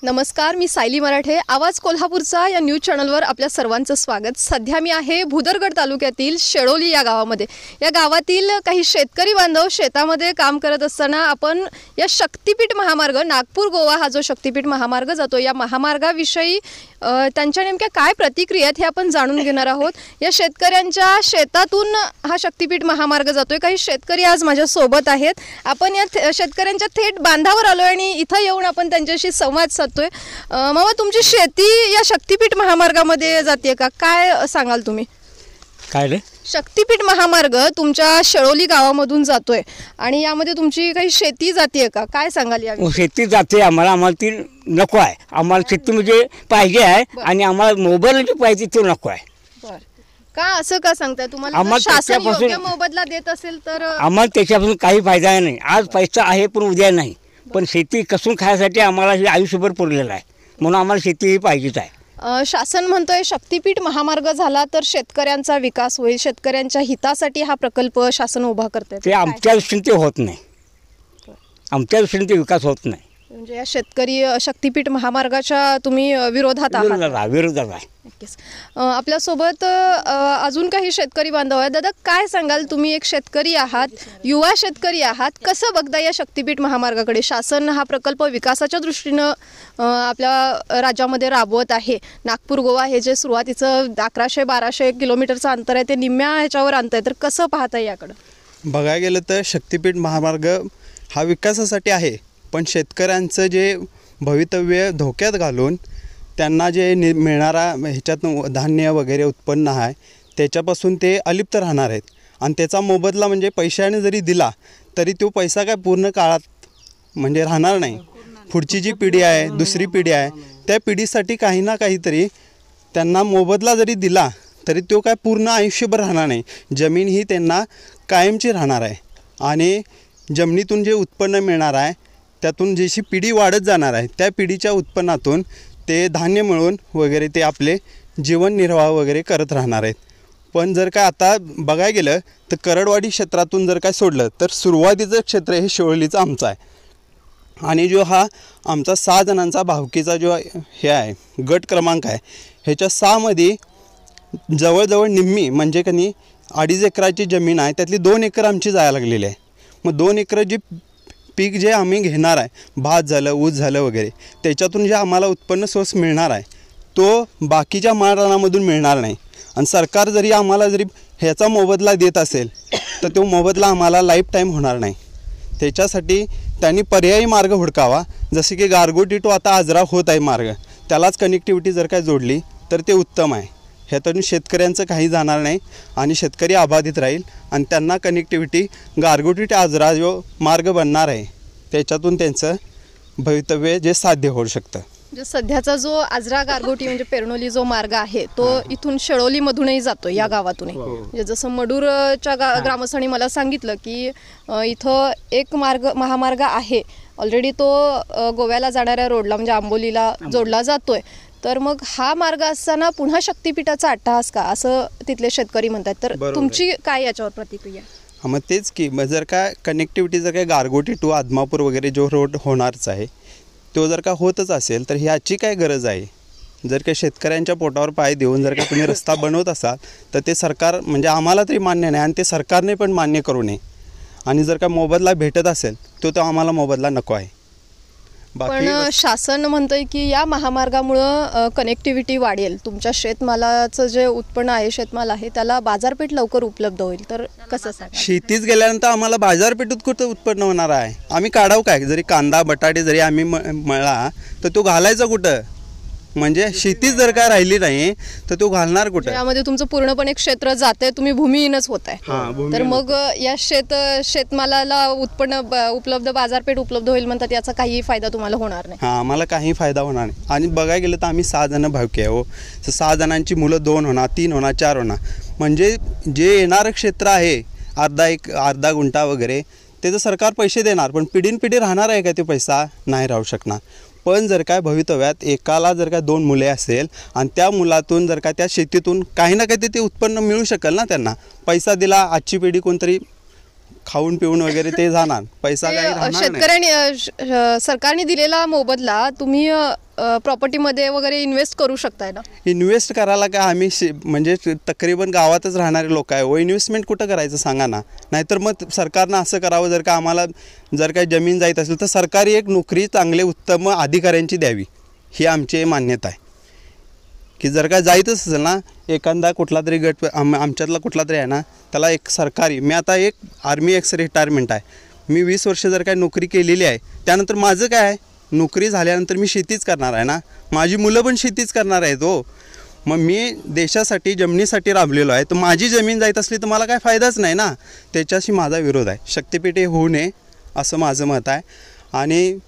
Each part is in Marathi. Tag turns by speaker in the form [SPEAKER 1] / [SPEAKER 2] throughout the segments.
[SPEAKER 1] नमस्कार, मी सायली मराठे. आवाज कोल्हापूरचा या न्यूज चॅनलवर आपल्या सर्वांचं स्वागत. सध्या मी आहे भुदरगड तालुक्यातील शेळोली या गावामध्ये. या गावातील काही शेतकरी बांधव शेतामध्ये काम करत असताना आपण या शक्तिपीठ महामार्ग, नागपूर गोवा हा जो शक्तिपीठ महामार्ग जातो, या महामार्गाविषयी त्यांच्या नेमक्या काय प्रतिक्रिया आहेत हे आपण जाणून घेणार आहोत. या शेतकऱ्यांच्या शेतातून हा शक्तिपीठ महामार्ग जातोय. काही शेतकरी आज माझ्या सोबत आहेत. आपण या शेतकऱ्यांच्या थेट बांधावर आलोय आणि इथं येऊन आपण त्यांच्याशी संवाद साधतोय. मामा, तुमची शेती या शक्तिपीठ महामार्गामध्ये जाते का? काय सांगाल तुम्ही?
[SPEAKER 2] काय रे?
[SPEAKER 1] शक्तिपीठ महामार्ग तुमच्या शेळोली गावामधून जातोय आणि यामध्ये तुमची काही शेती जाते का? काय सांगाल या?
[SPEAKER 2] शेती जाते. आम्हाला ती नको आहे. आम्हाला शेती म्हणजे पाहिजे आहे आणि आम्हाला मोबाईल जे पाहिजे तो नको आहे.
[SPEAKER 1] बरं, का असं का सांगताय? तुम्हाला शासन योग्य मोबदला देत असेल तर?
[SPEAKER 2] आम्हाला त्याच्यापासून काही फायदा नाही. आज पैसा आहे पण उद्या नाही. पण शेती कसून खायसाठी आम्हाला हे आयुष्यभर पुरलेलं आहे. म्हणून आम्हाला शेती ही पाहिजेच आहे.
[SPEAKER 1] शासन म्हणतोय शक्तिपीठ महामार्ग झाला तर शेतकऱ्यांचा विकास होईल, शेतकऱ्यांच्या हितासाठी हा प्रकल्प शासन उभा करते.
[SPEAKER 2] ते आमच्या दृष्टीने ते होत नाही. आमच्या दृष्टीने ते विकास होत नाही.
[SPEAKER 1] म्हणजे या शेतकरी शक्तिपीठ महामार्गाच्या तुम्ही विरोधात आहात?
[SPEAKER 2] विरोधात आहे.
[SPEAKER 1] नक्कीच. आपल्यासोबत अजून काही शेतकरी बांधव आहेत. दादा, काय सांगाल? तुम्ही एक शेतकरी आहात, युवा शेतकरी आहात. कसं बघता या शक्तिपीठ महामार्गाकडे? शासन हा प्रकल्प विकासाच्या दृष्टीनं आपल्या राज्यामध्ये राबवत आहे. नागपूर गोवा हे जे सुरुवातीचं 1100-1200 किलोमीटरचं अंतर आहे ते निम्म्या ह्याच्यावर आणत आहे. तर कसं पाहताय याकडं?
[SPEAKER 3] बघायला गेलं तर शक्तिपीठ महामार्ग हा विकासासाठी आहे, पण शेतकऱ्यांचं जे भवितव्य धोक्यात घालून त्यांना जे मिळणारा ह्याच्यातून धान्य वगैरे उत्पन्न आहे त्याच्यापासून ते अलिप्त राहणार आहेत. आणि त्याचा मोबदला म्हणजे पैशाने जरी दिला तरी तो पैसा काय पूर्ण काळात म्हणजे राहणार नाही. पुढची जी पिढी आहे, दुसरी पिढी आहे, त्या पिढीसाठी काही ना काहीतरी त्यांना मोबदला जरी दिला तरी तो काय पूर्ण आयुष्यभर राहणार नाही. जमीन ही त्यांना कायमची राहणार आहे आणि जमिनीतून जे उत्पन्न मिळणार आहे त्यातून जशी पिढी वाढत जाणार आहे त्या पिढीच्या उत्पन्नातून ते धान्य मिळवून वगैरे ते आपले जीवननिर्वाह वगैरे करत राहणार आहेत. पण जर काय आता बघायला गेलं तर करडवाडी क्षेत्रातून जर काय सोडलं तर सुरुवातीचं क्षेत्र हे शेळोलीचं आमचं आहे. आणि जो हा आमचा 6 जणांचा भावकीचा जो हे आहे गट क्रमांक आहे, ह्याच्या 6मध्ये जवळजवळ निम्मी म्हणजे कनी 2.5 एकराची जमीन आहे, त्यातली 2 एकर आमची जायला लागलेली आहे. मग 2 एकर जी पीक जे आम्ही घेणार आहे, भात झालं, ऊस झालं वगैरे, त्याच्यातून जे आम्हाला उत्पन्न सोर्स मिळणार आहे तो बाकीच्या माळरानामधून मिळणार नाही. आणि सरकार जरी आम्हाला ह्याचा मोबदला देत असेल तर तो मोबदला आम्हाला लाईफ टाईम होणार नाही. त्याच्यासाठी त्यांनी पर्यायी मार्ग हुडकावा. जसे की गारगोटी टू आता आजरा होत आहे मार्ग, त्यालाच कनेक्टिव्हिटी जर काय जोडली तर ते उत्तम आहे. ह्यातून शेतकऱ्यांचं काही जाणार नाही आणि शेतकरी अबाधित राहील आणि त्यांना कनेक्टिव्हिटी गारगोटी ते आजरा जो मार्ग बनणार आहे त्याच्यातून त्यांचं भवितव्य जे साध्य होऊ शकतं.
[SPEAKER 1] म्हणजे सध्याचा जो आजरा गारगोटी म्हणजे पेरनोली जो मार्ग आहे तो इथून शेळोलीमधूनही जातो, या गावातूनही. म्हणजे जसं मडूरच्या ग्रामस्थांनी मला सांगितलं की इथं एक महामार्ग आहे ऑलरेडी, तो गोव्याला जाणाऱ्या रोडला म्हणजे आंबोलीला जोडला जातोय. तर मग हा मार्ग असताना पुन्हा शक्तिपीठाचा अट्टहास का, असं तिथले शेतकरी म्हणतात. तर तुमची काय याच्यावर प्रतिक्रिया?
[SPEAKER 3] मग तेच की, मग जर का कनेक्टिव्हिटी जर काय गारगोटी टू आदमापूर वगैरे जो रोड होणारच आहे तो जर का होतच असेल तर ह्याची काय गरज आहे? जर का शेतकऱ्यांच्या पोटावर पाय देऊन जर का तुम्ही रस्ता बनवत असाल तर ते सरकार म्हणजे आम्हाला तरी मान्य नाही आणि ते सरकारने पण मान्य करू नये. आणि जर का मोबदला भेटत असेल तो आम्हाला मोबदला नको आहे.
[SPEAKER 1] पण शासन म्हणतंय की या महामार्गामुळं कनेक्टिव्हिटी वाढेल, तुमच्या शेतमालाचं जे उत्पन्न आहे, शेतमाल आहे, त्याला बाजारपेठ लवकर उपलब्ध होईल. तर कसं सांगा?
[SPEAKER 3] शेतीच गेल्यानंतर आम्हाला बाजारपेठेत कुठं उत्पन्न होणार आहे? आम्ही काढावं काय? जरी कांदा बटाटे जरी आम्ही मळला तर तो घालायचा कुठं? म्हणजे शेतीच जर काय राहिली नाही तर तो घालणार कुठे?
[SPEAKER 1] यामध्ये तुमचं पूर्णपणे क्षेत्र जाते, तुम्ही भूमिहीनच होत आहे. तर मग या शेतमालाला उत्पन्न उपलब्ध, बाजारपेठ उपलब्ध होईल म्हणतात, याचा काही फायदा तुम्हाला होणार नाही.
[SPEAKER 3] आम्हाला काही फायदा होणार नाही. आणि बघायला गेलं तर आम्ही 6 जण भावकी आहे. 6 जणांची मुलं 2 होणार, 3 होणार, 4 होणार. म्हणजे जे येणारं क्षेत्र आहे अर्धा गुंठा वगैरे त्याचं सरकार पैसे देणार, पण पिढीनपिढी राहणार आहे का ते पैसा? नाही राहू शकणार. पण जर काय भवितव्यात एकाला जर काय 2 मुले असेल आणि त्या मुलातून जर का त्या शेतीतून काही ना काही ते उत्पन्न मिळू शकेल ना, त्यांना पैसा दिला, आजची पिढी कोणतरी खाऊन पिऊन वगैरे ते जाणार, पैसा काही राहणार नाही.
[SPEAKER 1] शेतकऱ्यांनी सरकारने दिलेला मोबदला तुम्ही प्रॉपर्टीमध्ये वगैरे इन्व्हेस्ट करू शकताय ना?
[SPEAKER 3] इन्व्हेस्ट करायला काय आम्ही म्हणजे तकरीबन गावातच राहणारे लोक आहे व इन्व्हेस्टमेंट कुठं करायचं सांगा ना. नाहीतर मग सरकारनं असं करावं, जर का आम्हाला जर काही जमीन जायत असेल तर सरकारी एक नोकरी चांगले उत्तम अधिकाऱ्यांची द्यावी, ही आमची मान्यता आहे. की जर का जायतच असेल ना, एखादा कुठला तरी गट आमच्यातला कुठला तरी आहे ना, त्याला एक सरकारी, मी आता एक आर्मी एक्स रिटायरमेंट आहे, मी 20 वर्ष जर काही नोकरी केलेली आहे, त्यानंतर माझं काय आहे, नोकरी झाल्यानंतर मी शेतीच करणार आहे ना, माझी मुलं पण शेतीच करणार आहेत हो. मग मी देशासाठी जमिनीसाठी राबलेलो आहे, तर माझी जमीन जायत असली तर मला काय फायदाच नाही ना. त्याच्याशी माझा विरोध आहे. शक्तिपीठ हे होऊ नये असं माझं मत आहे आणि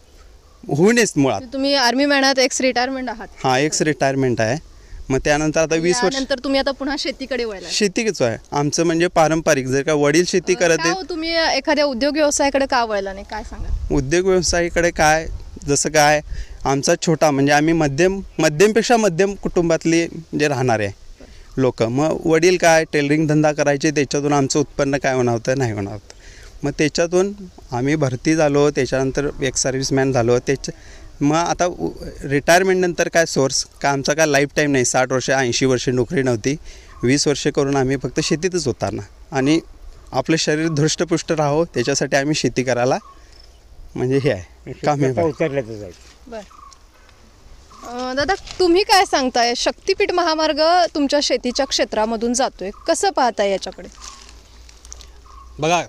[SPEAKER 3] होऊ नयेच मुळात.
[SPEAKER 1] तुम्ही आर्मी मॅनात एक्स रिटायरमेंट आहात?
[SPEAKER 3] हां, एक्स रिटायरमेंट आहे. मग त्यानंतर आता 20 वर्ष
[SPEAKER 1] नंतर तुम्ही आता पुन्हा शेतीकडे वळला?
[SPEAKER 3] शेतीच आहे आमचं, म्हणजे पारंपरिक. जर का वडील शेती करत आहेत.
[SPEAKER 1] तुम्ही एखाद्या उद्योग व्यवसायाकडे का वळला नाही, काय सांगा?
[SPEAKER 3] उद्योग व्यवसायाकडे काय, जसं काय आमचा छोटा, म्हणजे आम्ही मध्यमपेक्षा मध्यम कुटुंबातली जे राहणारे लोक. मग वडील काय टेलरिंग धंदा करायचे, त्याच्यातून आमचं उत्पन्न काय होणार होतं, नाही होणार होतं. मग त्याच्यातून आम्ही भरती झालो, त्याच्यानंतर एक सर्व्हिसमॅन झालो. मग आता रिटायरमेंटनंतर काय सोर्स का आमचा काय लाईफ टाईम नाही, 60 वर्ष 80 वर्ष नोकरी नव्हती. 20 वर्ष करून आम्ही फक्त शेतीतच होता ना, आणि आपलं शरीर धृष्टपुष्ट राहावं त्याच्यासाठी आम्ही शेती करायला म्हणजे हे आहे काम आहे.
[SPEAKER 1] बरं दादा, तुम्ही काय सांगताय? शक्तिपीठ महामार्ग तुमच्या शेतीच्या क्षेत्रामधून जातोय, कसं पाहताय याच्याकडे?
[SPEAKER 4] बघा,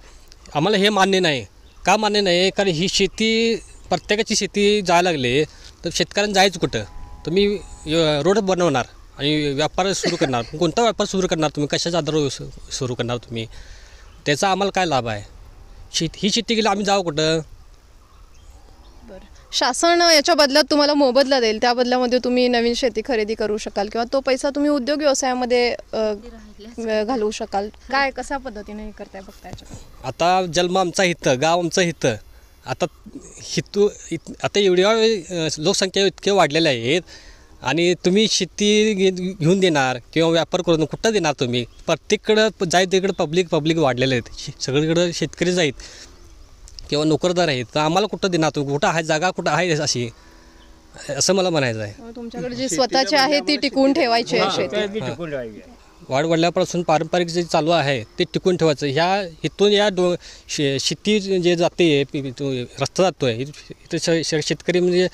[SPEAKER 4] आम्हाला हे मान्य नाही. का मान्य नाही? कारण ही शेती, प्रत्येकाची शेती जायला लागले तर शेतकऱ्यांना जायचं कुठं? तुम्ही रोड बनवणार आणि व्यापार सुरू करणार, कोणता व्यापार सुरू करणार तुम्ही? कशाच्या आधारावर सुरू करणार तुम्ही? त्याचा आम्हाला काय लाभ आहे? ही शेती गेली, आम्ही जाऊ कुठं?
[SPEAKER 1] शासन याच्या बदल्यात तुम्हाला मोबदला देईल, त्या बदल्यामध्ये तुम्ही नवीन शेती खरेदी करू शकाल किंवा तो पैसा तुम्ही उद्योग व्यवसायामध्ये घालवू शकाल. काय कशा पद्धतीने हे करताय बघताय?
[SPEAKER 4] आता जन्म आमचा इथं, गाव आमचं इथं. आता आता एवढ्या लोकसंख्या इतके वाढलेल्या आहेत आणि तुम्ही शेती घेऊन देणार किंवा व्यापार करून कुठं देणार तुम्ही? प्रत्येककडं जाय तिकडं पब्लिक वाढलेले आहेत, सगळीकडं शेतकरी जाईत किंवा नोकरदार आहेत, तर आम्हाला कुठं देणार तुम्ही? कुठं आहे जागा, कुठं आहे अशी, असं मला म्हणायचं आहे.
[SPEAKER 1] तुमच्याकडे जी स्वतःची आहे ती टिकवून ठेवायची आहे शेती.
[SPEAKER 4] वाढ वडल्यापासून पारंपरिक जे चालू आहे ते टिकून ठेवायचं. इथून या शेती जे जाते, रस्ता जातो आहे, इथं शेतकरी म्हणजे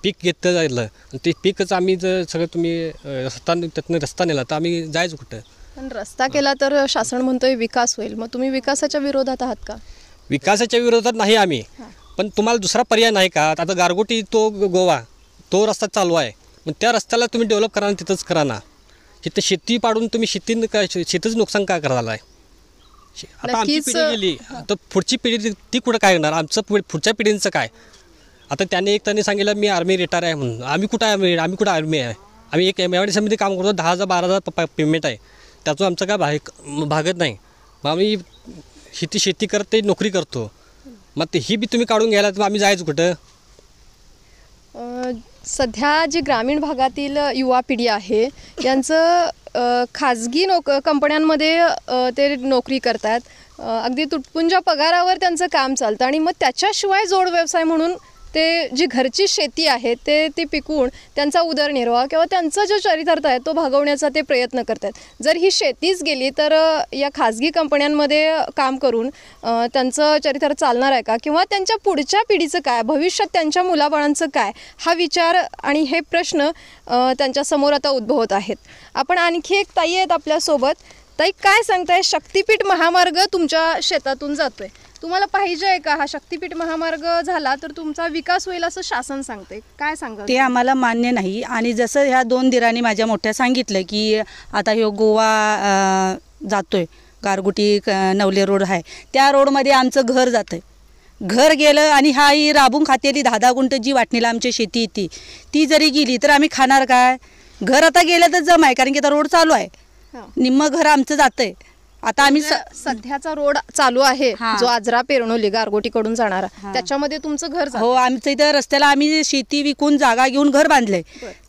[SPEAKER 4] पीक घेतलं जायला, ते पीकच आम्ही जर सगळं तुम्ही त्यातनं रस्ता नेला तर आम्ही जायचं कुठं?
[SPEAKER 1] पण रस्ता केला तर शासन म्हणतोय विकास होईल, मग तुम्ही विकासाच्या विरोधात आहात का?
[SPEAKER 4] विकासाच्या विरोधात नाही आम्ही, पण तुम्हाला दुसरा पर्याय नाही का? आता गारगोटी तो गोवा तो रस्ता चालू आहे, मग त्या रस्त्याला तुम्ही डेव्हलप करा, तिथंच करा ना. तिथं शेती पाडून तुम्ही शेतीचं नुकसान काय करायला आहे? आता आमची पिढी गेली तर पुढची पिढी ती कुठं काय करणार? आमचं पुढच्या पिढींचं काय? आता त्यांनी सांगितलं मी आर्मी रिटायर आहे म्हणून. आम्ही कुठं आर्मी आहे? आम्ही एक MIDCमध्ये काम करतो, 10,000-12,000 पेमेंट आहे, त्यातून आमचं काय भागत नाही. मग आम्ही शेती करते, नोकरी करतो, मग ते ही बी तुम्ही काढून घ्यायला तर आम्ही जायचं कुठं?
[SPEAKER 1] सध्या जी ग्रामीण भागातील युवा पिढी आहे यांचं खाजगी कंपन्यांमध्ये ते नोकरी करतात, अगदी तुटपुंजा पगारावर त्यांचं काम चालतं आणि मग त्याच्याशिवाय जोड व्यवसाय म्हणून ते जी घरची शेती आहे ते पिकवून त्यांचा उदरनिर्वाह किंवा त्यांचा जो चरितार्थ आहे तो भागवण्याचा ते प्रयत्न करतात. जर ही शेतीच गेली तर या खाजगी कंपन्यांमध्ये काम करून त्यांचं चरितार्थ चालणार आहे का? किंवा त्यांच्या पुढच्या पिढीचं काय, भविष्यात त्यांच्या मुलाबाळांचं काय, हा विचार आणि हे प्रश्न त्यांच्यासमोर आता उद्भवत आहेत. आपण आणखी एक ताई आहेत आपल्यासोबत. ताई, काय सांगताय? शक्तिपीठ महामार्ग तुमच्या शेतातून जातोय, तुम्हाला पाहिजे आहे का? हा शक्तिपीठ महामार्ग झाला तर तुमचा विकास होईल असं शासन सांगते, काय सांगा?
[SPEAKER 5] ते आम्हाला मान्य नाही. आणि जसं ह्या 2 दिरांनी माझ्या मोठ्या सांगितलं की आता ह्यो गोवा जातोय, गारगोटी नवले रोड आहे, त्या रोडमध्ये आमचं घर जातं. घर गेलं आणि हा ही राबून खातेली 10-10 गुंठ जी वाटणीला आमची शेती येते ती जरी गेली तर आम्ही खाणार काय? घर आता गेलं तर जम आहे, कारण की आता रोड चालू आहे, निम्म घर आमचं जातंय. आता आम्ही
[SPEAKER 1] सध्याचा रोड चालू आहे जो आजरा पेरणोली गारगोटीकडून जाणारा, त्याच्यामध्ये तुमचं घर?
[SPEAKER 5] हो, आमचं इथं रस्त्याला आम्ही शेती विकून जागा घेऊन घर बांधलंय,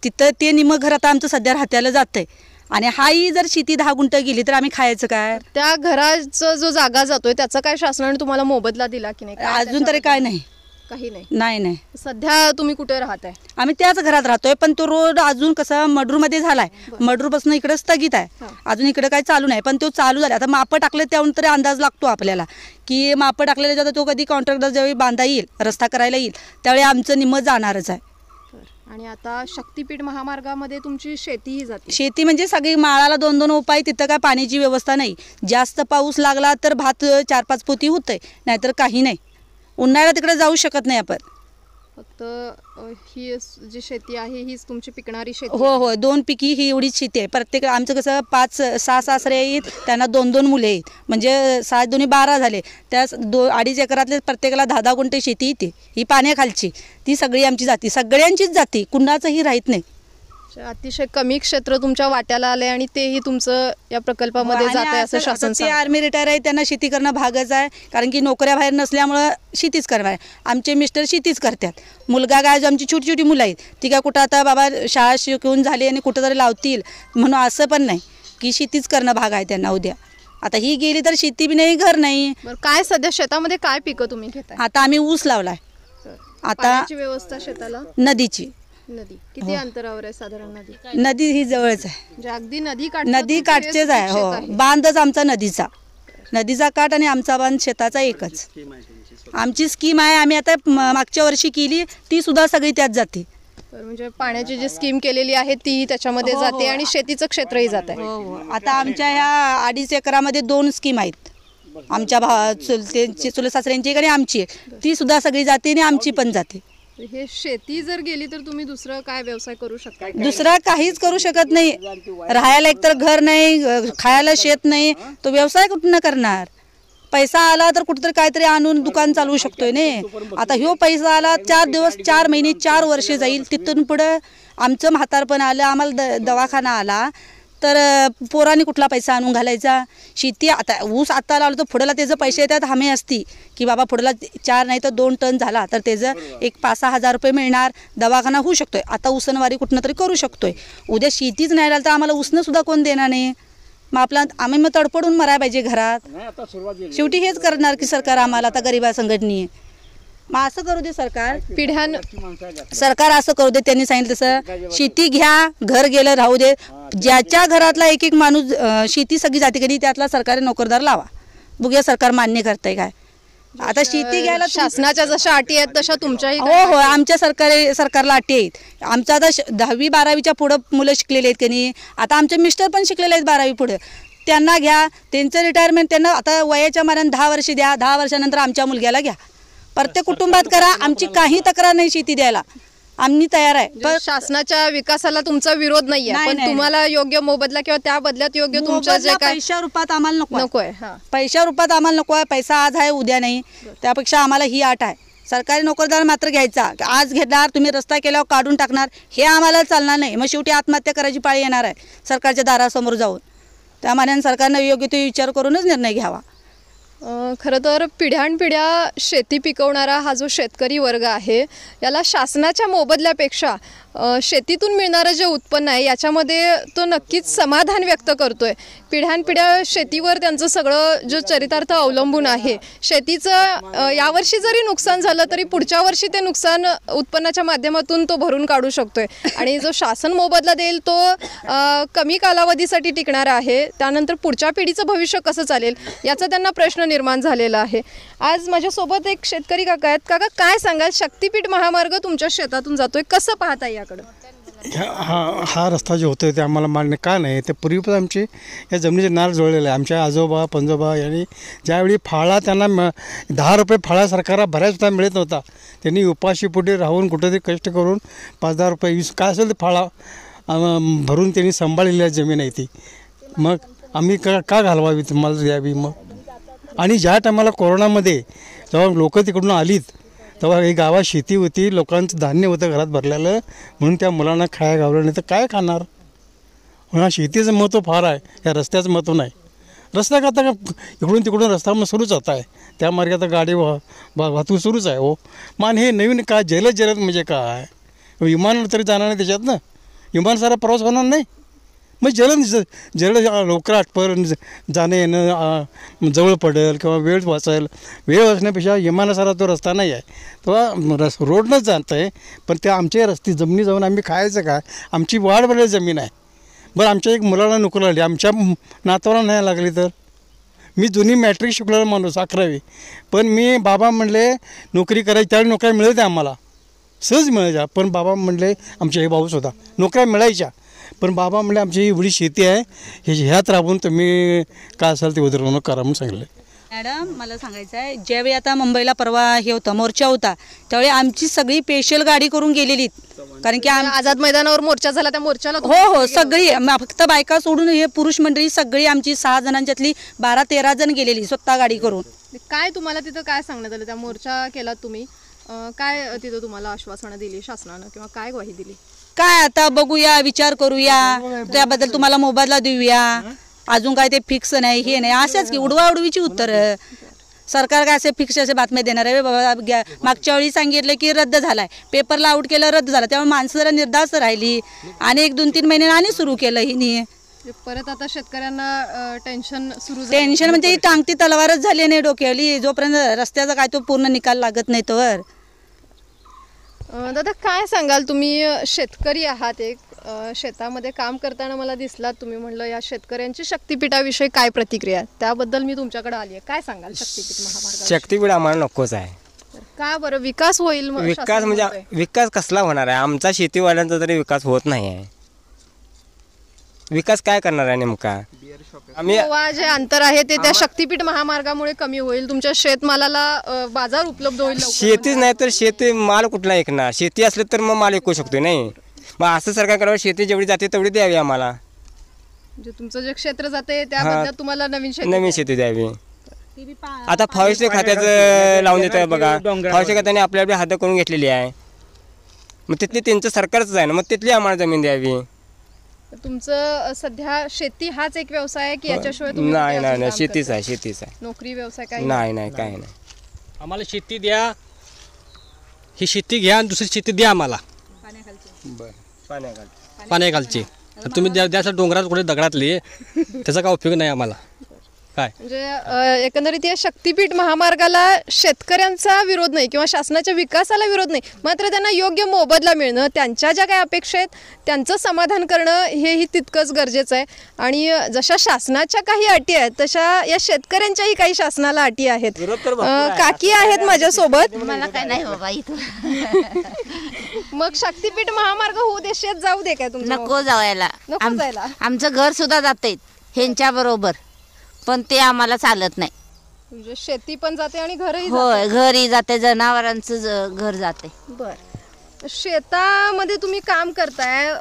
[SPEAKER 5] तिथं ते निम्म घर आता आमचं सध्या राहत्याला जातंय. आणि हाही जर शेती 10 गुंठ गेली तर आम्ही खायचं काय?
[SPEAKER 1] त्या घराचा जो जागा जातोय त्याचा काय शासनाने तुम्हाला मोबदला दिला की नाही? काय
[SPEAKER 5] अजून तरी काय नाही.
[SPEAKER 1] काही नाही.
[SPEAKER 5] नाही
[SPEAKER 1] सध्या तुम्ही कुठे राहताय?
[SPEAKER 5] आम्ही त्याच घरात राहतोय, पण तो रोड अजून कसं मडरूमध्ये झालाय. मडरूपासून इकडे स्थगित आहे, अजून इकडे काही चालू नाही, पण तो चालू झाला. आता मापं टाकले त्याहून तरी अंदाज लागतो आपल्याला की मापं टाकलेल्या जेव्हा तो कधी कॉन्ट्रॅक्टर ज्यावेळी बांधा येईल, रस्ता करायला येईल, त्यावेळी आमचं निम्मं जाणारच आहे.
[SPEAKER 1] आणि आता शक्तीपीठ महामार्गामध्ये तुमची शेतीही जाते.
[SPEAKER 5] शेती म्हणजे सगळी माळाला 2-2 उपाय, तिथं काय पाण्याची व्यवस्था नाही. जास्त पाऊस लागला तर भात 4-5 पोती होतंय, नाहीतर काही नाही. उन्हाळ्यात तिकडे जाऊ शकत नाही आपण.
[SPEAKER 1] फक्त ही जी शेती आहे हीच तुमची पिकणारी शेती?
[SPEAKER 5] हो 2 पिकी ही एवढीच शेती आहे. प्रत्येक आमचं कसं 5-6 सासरे आहेत, त्यांना 2-2 मुले आहेत, म्हणजे 7 दुनी 12 झाले. त्या 2-2.5 एकरातले प्रत्येकाला 10-10 गुंठे शेती येते. ही पाण्याखालची ती सगळी आमची जाती, सगळ्यांचीच जाती, कुणाचंही राहत नाही.
[SPEAKER 1] अतिशय कमी क्षेत्र तुमच्या वाट्याला आले आणि तेही तुमचं या प्रकल्पामध्ये जात आहे असं शासन
[SPEAKER 5] ते
[SPEAKER 1] सांगतं.
[SPEAKER 5] आर्मी रिटायर आहे, त्यांना शेती करणं भागच आहे, कारण की नोकऱ्या बाहेर नसल्यामुळं शेतीच करणार आहे. आमचे मिस्टर शेतीच करतात. मुलगा काय जो आमची छोटी छोटी मुलं आहेत ती काय कुठं आता बाबा शाळा शिकवून झाली आणि कुठं तरी लावतील म्हणून असं पण नाही की शेतीच करणं भाग आहे त्यांना. उद्या आता ही गेली तर शेती बी नाही, घर नाही.
[SPEAKER 1] बरं, काय सध्या शेतामध्ये काय पिकं तुम्ही घेताय?
[SPEAKER 5] आता आम्ही ऊस लावलाय. आता
[SPEAKER 1] पाण्याची व्यवस्था शेताला?
[SPEAKER 5] नदीची.
[SPEAKER 1] नदी किती अंतरावर आहे साधारण?
[SPEAKER 5] नदी ही जवळच आहे,
[SPEAKER 1] म्हणजे अगदी नदी
[SPEAKER 5] काठचेच आहे. हो, बांधच आमचा नदीचा काठ आणि आमचा बांध शेताचा एकच. आमची स्कीम आहे, आम्ही आता मागच्या वर्षी केली, ती सुद्धा सगळी त्यात जाते.
[SPEAKER 1] म्हणजे पाण्याची जी स्कीम केलेली आहे ती त्याच्यामध्ये जाते आणि शेतीचं क्षेत्रही जात आहे.
[SPEAKER 5] आता आमच्या ह्या 2.5 एकरामध्ये 2 स्कीम आहेत. आमच्या चुलत सासऱ्यांची आणि आमची, ती सुद्धा सगळी जाते आणि आमची पण जाते.
[SPEAKER 1] हे शेती जर गेली तर तुम्ही दुसरं काय व्यवसाय करू शकता?
[SPEAKER 5] दुसरा काहीच करू शकत नाही. राहायला एकतर घर नाही, खायला शेत नाही, तो व्यवसाय कुठं करणार? पैसा आला तर कुठंतरी काहीतरी आणून दुकान चालवू शकतोय ने. आता ह्यो पैसा आला 4 दिवस 4 महिने 4 वर्ष जाईल, तिथून पुढं आमचं म्हातारपण आलं, आम्हाला दवाखाना आला तर पोरांनी कुठला पैसा आणून घालायचा? शेती आता ऊस आता लावलं तर पुढेला त्याचं पैसे येतात, हमी असती की बाबा पुढेला 4 नाही तर 2 टन झाला तर त्याचं एक 5-6 हजार रुपये मिळणार, दवाखाना होऊ शकतोय. आता उसनवारी कुठनं तरी करू शकतोय. उद्या शेतीच नाही राहिलं तर आम्हाला उसनं सुद्धा कोण देणार नाही. मग आम्ही मग तडपडून मरायला पाहिजे घरात. शेवटी हेच करणार की सरकार आम्हाला, आता गरिबा संघटनी. मग असं करू दे सरकार असं करू दे. त्यांनी सांगितलं तसं शेती घ्या, घर गेलं राहू दे. ज्याच्या घरातला एक माणूस शेती सगळी जाते कधी त्यातला सरकारी नोकरदार लावा. बघूया सरकार मान्य करतंय काय. आता शेती घ्यायला
[SPEAKER 1] शासनाच्या जशा अटी आहेत तशा तुमच्याही?
[SPEAKER 5] हो, आमच्या सरकारला अटी आहेत. आमचं आता 10वी-12वीच्या पुढं मुलं शिकलेले आहेत की नाही. आता आमचे मिस्टर पण शिकलेले आहेत 12वी पुढं. त्यांना घ्या, त्यांचं रिटायरमेंट त्यांना आता वयाच्या मानाने 10 वर्ष द्या, 10 वर्षानंतर आमच्या मुलग्याला घ्या. प्रत्येक कुटुंबात करा, आमची काही तक्रार नाही शेती द्यायला, आम्ही तयार आहे.
[SPEAKER 1] पण शासनाच्या विकासाला तुमचा विरोध नाहीये, पण तुम्हाला योग्य मोबदला किंवा त्या बदल्यात योग्य तुमचं जे काय
[SPEAKER 5] पैशा रूपात आम्हाला
[SPEAKER 1] नको आहे.
[SPEAKER 5] पैशा रूपात आम्हाला नको आहे. पैसा आज आहे उद्या नाही, त्यापेक्षा आम्हाला ही अट आहे. सरकारी नोकरदार मात्र घ्यायचा. आज घेणार तुम्ही, रस्ता केल्यावर काढून टाकणार, हे आम्हाला चालणार नाही. मग शेवटी आत्महत्या करायची पाळी येणार आहे सरकारच्या दारासमोर जाऊन. त्या मानाने सरकारनं योग्य तो विचार करूनच निर्णय घ्यावा.
[SPEAKER 1] खरं तर पिढ्यानपिढ्या शेती पिकवणारा हा जो शेतकरी वर्ग आहे याला शासनाच्या मोबदल्यापेक्षा शेतीतून मिळणारं जे उत्पन्न आहे याच्यामध्ये तो नक्कीच समाधान व्यक्त करतोय. पिढ्यानपिढ्या शेतीवर त्यांचं सगळं जो चरितार्थ अवलंबून आहे. शेतीचं यावर्षी जरी नुकसान झालं तरी पुढच्या वर्षी ते नुकसान उत्पन्नाच्या माध्यमातून तो भरून काढू शकतोय. आणि जो शासन मोबदला देईल तो कमी कालावधीसाठी टिकणारा आहे. त्यानंतर पुढच्या पिढीचं भविष्य कसं चालेल याचा त्यांना प्रश्न निर्माण झालेला आहे. आज माझ्यासोबत एक शेतकरी काका आहेत. काका, काय सांगाल, शक्तीपीठ महामार्ग तुमच्या शेतातून जातोय, कसं पाहता याकडं?
[SPEAKER 6] हा रस्ता जो होतोय ते आम्हाला मान्य का नाही? ते पूर्वीपासून आमचे या जमिनीचे नार जोडलेले आहे. आमच्या आजोबा पंजोबा यांनी ज्यावेळी फाळा त्यांना 10 रुपये फाळा सरकारला बऱ्याच सुद्धा मिळत नव्हता. त्यांनी उपाशीपोटी राहून कुठेतरी कष्ट करून 5-10 रुपये 20 काय असेल ते फाळा भरून त्यांनी सांभाळलेली जमीन आहे ती. मग आम्ही का घालवावी, तुम्हाला द्यावी? मग आणि ज्या टायमाला कोरोनामध्ये जेव्हा लोक तिकडून आलीत तेव्हा ही गावात शेती होती, लोकांचं धान्य होतं घरात भरलेलं, म्हणून त्या मुलांना खाया गावलं, नाही तर काय खाणार? म्हणून शेतीचं महत्त्व फार आहे, या रस्त्याचं महत्त्व नाही. रस्ता का आता इकडून तिकडून रस्ता मग सुरूच होत आहे, त्या मार्गे आता गाडी वाहतूक सुरूच आहे. हो मान हे नवीन काय जलद म्हणजे काय? विमान तरी जाणार नाही त्याच्यात ना? विमान सारा प्रवास होणार नाही मग जलद लवकर आठपर्यंत जाणं येणं जवळ पडेल किंवा वेळ वाचेल. वेळ वाचण्यापेक्षा विमानासारा तो रस्ता नाही आहे, तो रोडनंच जात आहे. पण त्या आमच्या रस्ते जमिनी जाऊन आम्ही खायचं काय? आमची वाढ बनलेली जमीन आहे. बरं आमच्या एक मुलाला नोकरी लागली, आमच्या नातवाला नाही लागली तर? मी जुनी मॅट्रिक शिकलेला माणूस 11वी, पण मी बाबा म्हणले नोकरी करायची, त्यावेळी नोकऱ्या मिळायच्या आम्हाला, सहज मिळायच्या. पण बाबा म्हणले, आमचे हे भाऊच होता, नोकऱ्या मिळायच्या, पण बाबा म्हणले आमची एवढी शेती आहे, ह्यात राबून तुम्ही काय असाल ते उदरवणूक करा म्हणून सांगितलं.
[SPEAKER 5] मॅडम मला सांगायचं आहे, ज्यावेळी आता मुंबईला परवा हे होता मोर्चा होता, त्यावेळी आमची सगळी स्पेशल गाडी करून गेलेली. कारण की
[SPEAKER 1] आझाद मैदानावर मोर्चा झाला, त्या मोर्चाला
[SPEAKER 5] हो सगळी, फक्त बायका सोडून हे पुरुष मंडळी सगळी आमची 6 जणांच्यातली 12-13 जण गेलेली स्वतः गाडी करून.
[SPEAKER 1] काय तुम्हाला तिथं काय सांगण्यात आलं? त्या मोर्चा केला तुम्ही, काय तिथं तुम्हाला आश्वासनं दिली शासनानं किंवा काय ग्वाही दिली?
[SPEAKER 5] काय आता बघूया, विचार करूया, त्याबद्दल तुम्हाला मोबदला देऊया, अजून काय ते फिक्स नाही, हे नाही, असेच की उडवाउडवीची उत्तरं. सरकार काय असे फिक्स असे बातम्या देणार आहे? बाबा मागच्या वेळी सांगितलं की रद्द झालाय, पेपरला आउट केलं, रद्द झाला, त्यामुळे माणसं जरा निर्धास्त राहिली आणि 1-2-3 महिने आणि सुरू केलं हिने.
[SPEAKER 1] परत आता शेतकऱ्यांना टेन्शन सुरू
[SPEAKER 5] टेन्शन म्हणजे ही टांगती तलवारच झाली नाही डोक्यावली, जोपर्यंत रस्त्याचा काय तो पूर्ण निकाल लागत नाही तोवर.
[SPEAKER 1] दादा काय सांगाल? तुम्ही शेतकरी आहात, एक शेतामध्ये काम करताना मला दिसलात, तुम्ही म्हणलं या शेतकऱ्यांची शक्तिपीठाविषयी काय प्रतिक्रिया आहे, त्याबद्दल मी तुमच्याकडे आली आहे. काय सांगाल शक्तिपीठ महामार्ग?
[SPEAKER 7] शक्तिपीठ आम्हाला नकोच आहे.
[SPEAKER 1] का बरं? विकास होईल
[SPEAKER 7] विकास म्हणजे विकास कसला होणार आहे? आमचा शेतीवाल्यांचा तरी विकास होत नाही आहे. विकास काय करणार आहे नेमका? आम्ही
[SPEAKER 1] जे अंतर आहे ते त्या शक्तिपीठ महामार्गामुळे कमी होईल, तुमच्या शेतमालाला बाजार उपलब्ध होईल.
[SPEAKER 7] शेतीच नाही तर शेती माल कुठला ऐकणार? शेती असलं तर मग माल ऐकू शकतो नाही. मग असं सरकार करावं, शेती जेवढी जाते तेवढी द्यावी आम्हाला.
[SPEAKER 1] म्हणजे तुमचं जे क्षेत्र जाते त्याबद्दल तुम्हाला नवीन
[SPEAKER 7] शेती द्यावी. आता फॉरेस्ट खात्याचं लावून देत आहे बघा, फॉरेस्ट खात्याने आपल्या हद्द करून घेतलेली आहे, मग तिथली त्यांचं सरकारच आहे ना, मग तिथली आम्हाला जमीन द्यावी.
[SPEAKER 1] तुमचं सध्या शेती हाच एक व्यवसाय आहे की याच्याशिवाय
[SPEAKER 7] नाही शेतीच आहे, शेतीच आहे.
[SPEAKER 1] नोकरी व्यवसाय काय
[SPEAKER 7] नाही काही नाही.
[SPEAKER 4] आम्हाला शेती द्या, ही शेती घ्या आणि दुसरी शेती द्या आम्हाला पाण्याखालची. तुम्ही द्यासाठी डोंगरात कुठे दगडातली, त्याचा काय उपयोग नाही आम्हाला. काय
[SPEAKER 1] म्हणजे एकंदरीत या शक्तिपीठ महामार्गाला शेतकऱ्यांचा विरोध नाही किंवा शासनाच्या विकासाला विरोध नाही, मात्र त्यांना योग्य मोबदला मिळणं, त्यांच्या ज्या काही अपेक्षा आहेत त्यांचं समाधान करणं हेही तितकंच गरजेचं आहे. आणि जशा शासनाच्या काही अटी आहेत तशा या शेतकऱ्यांच्याही काही शासनाला अटी आहेत. काकी आहेत माझ्यासोबत.
[SPEAKER 8] मला काय नाही बाबा इथं.
[SPEAKER 1] मग शक्तिपीठ महामार्ग होऊ दे, शेत जाऊ दे काय तुमचं?
[SPEAKER 8] नको जायला,
[SPEAKER 1] नको जायला.
[SPEAKER 8] आमचं घर सुद्धा जाते ह्यांच्या बरोबर, पण ते आम्हाला चालत नाही.
[SPEAKER 1] म्हणजे शेती पण जाते आणि घरही
[SPEAKER 8] होय, घरी जाते, जनावरांचं घर जाते.
[SPEAKER 1] बर, शेतामध्ये तुम्ही काम करताय,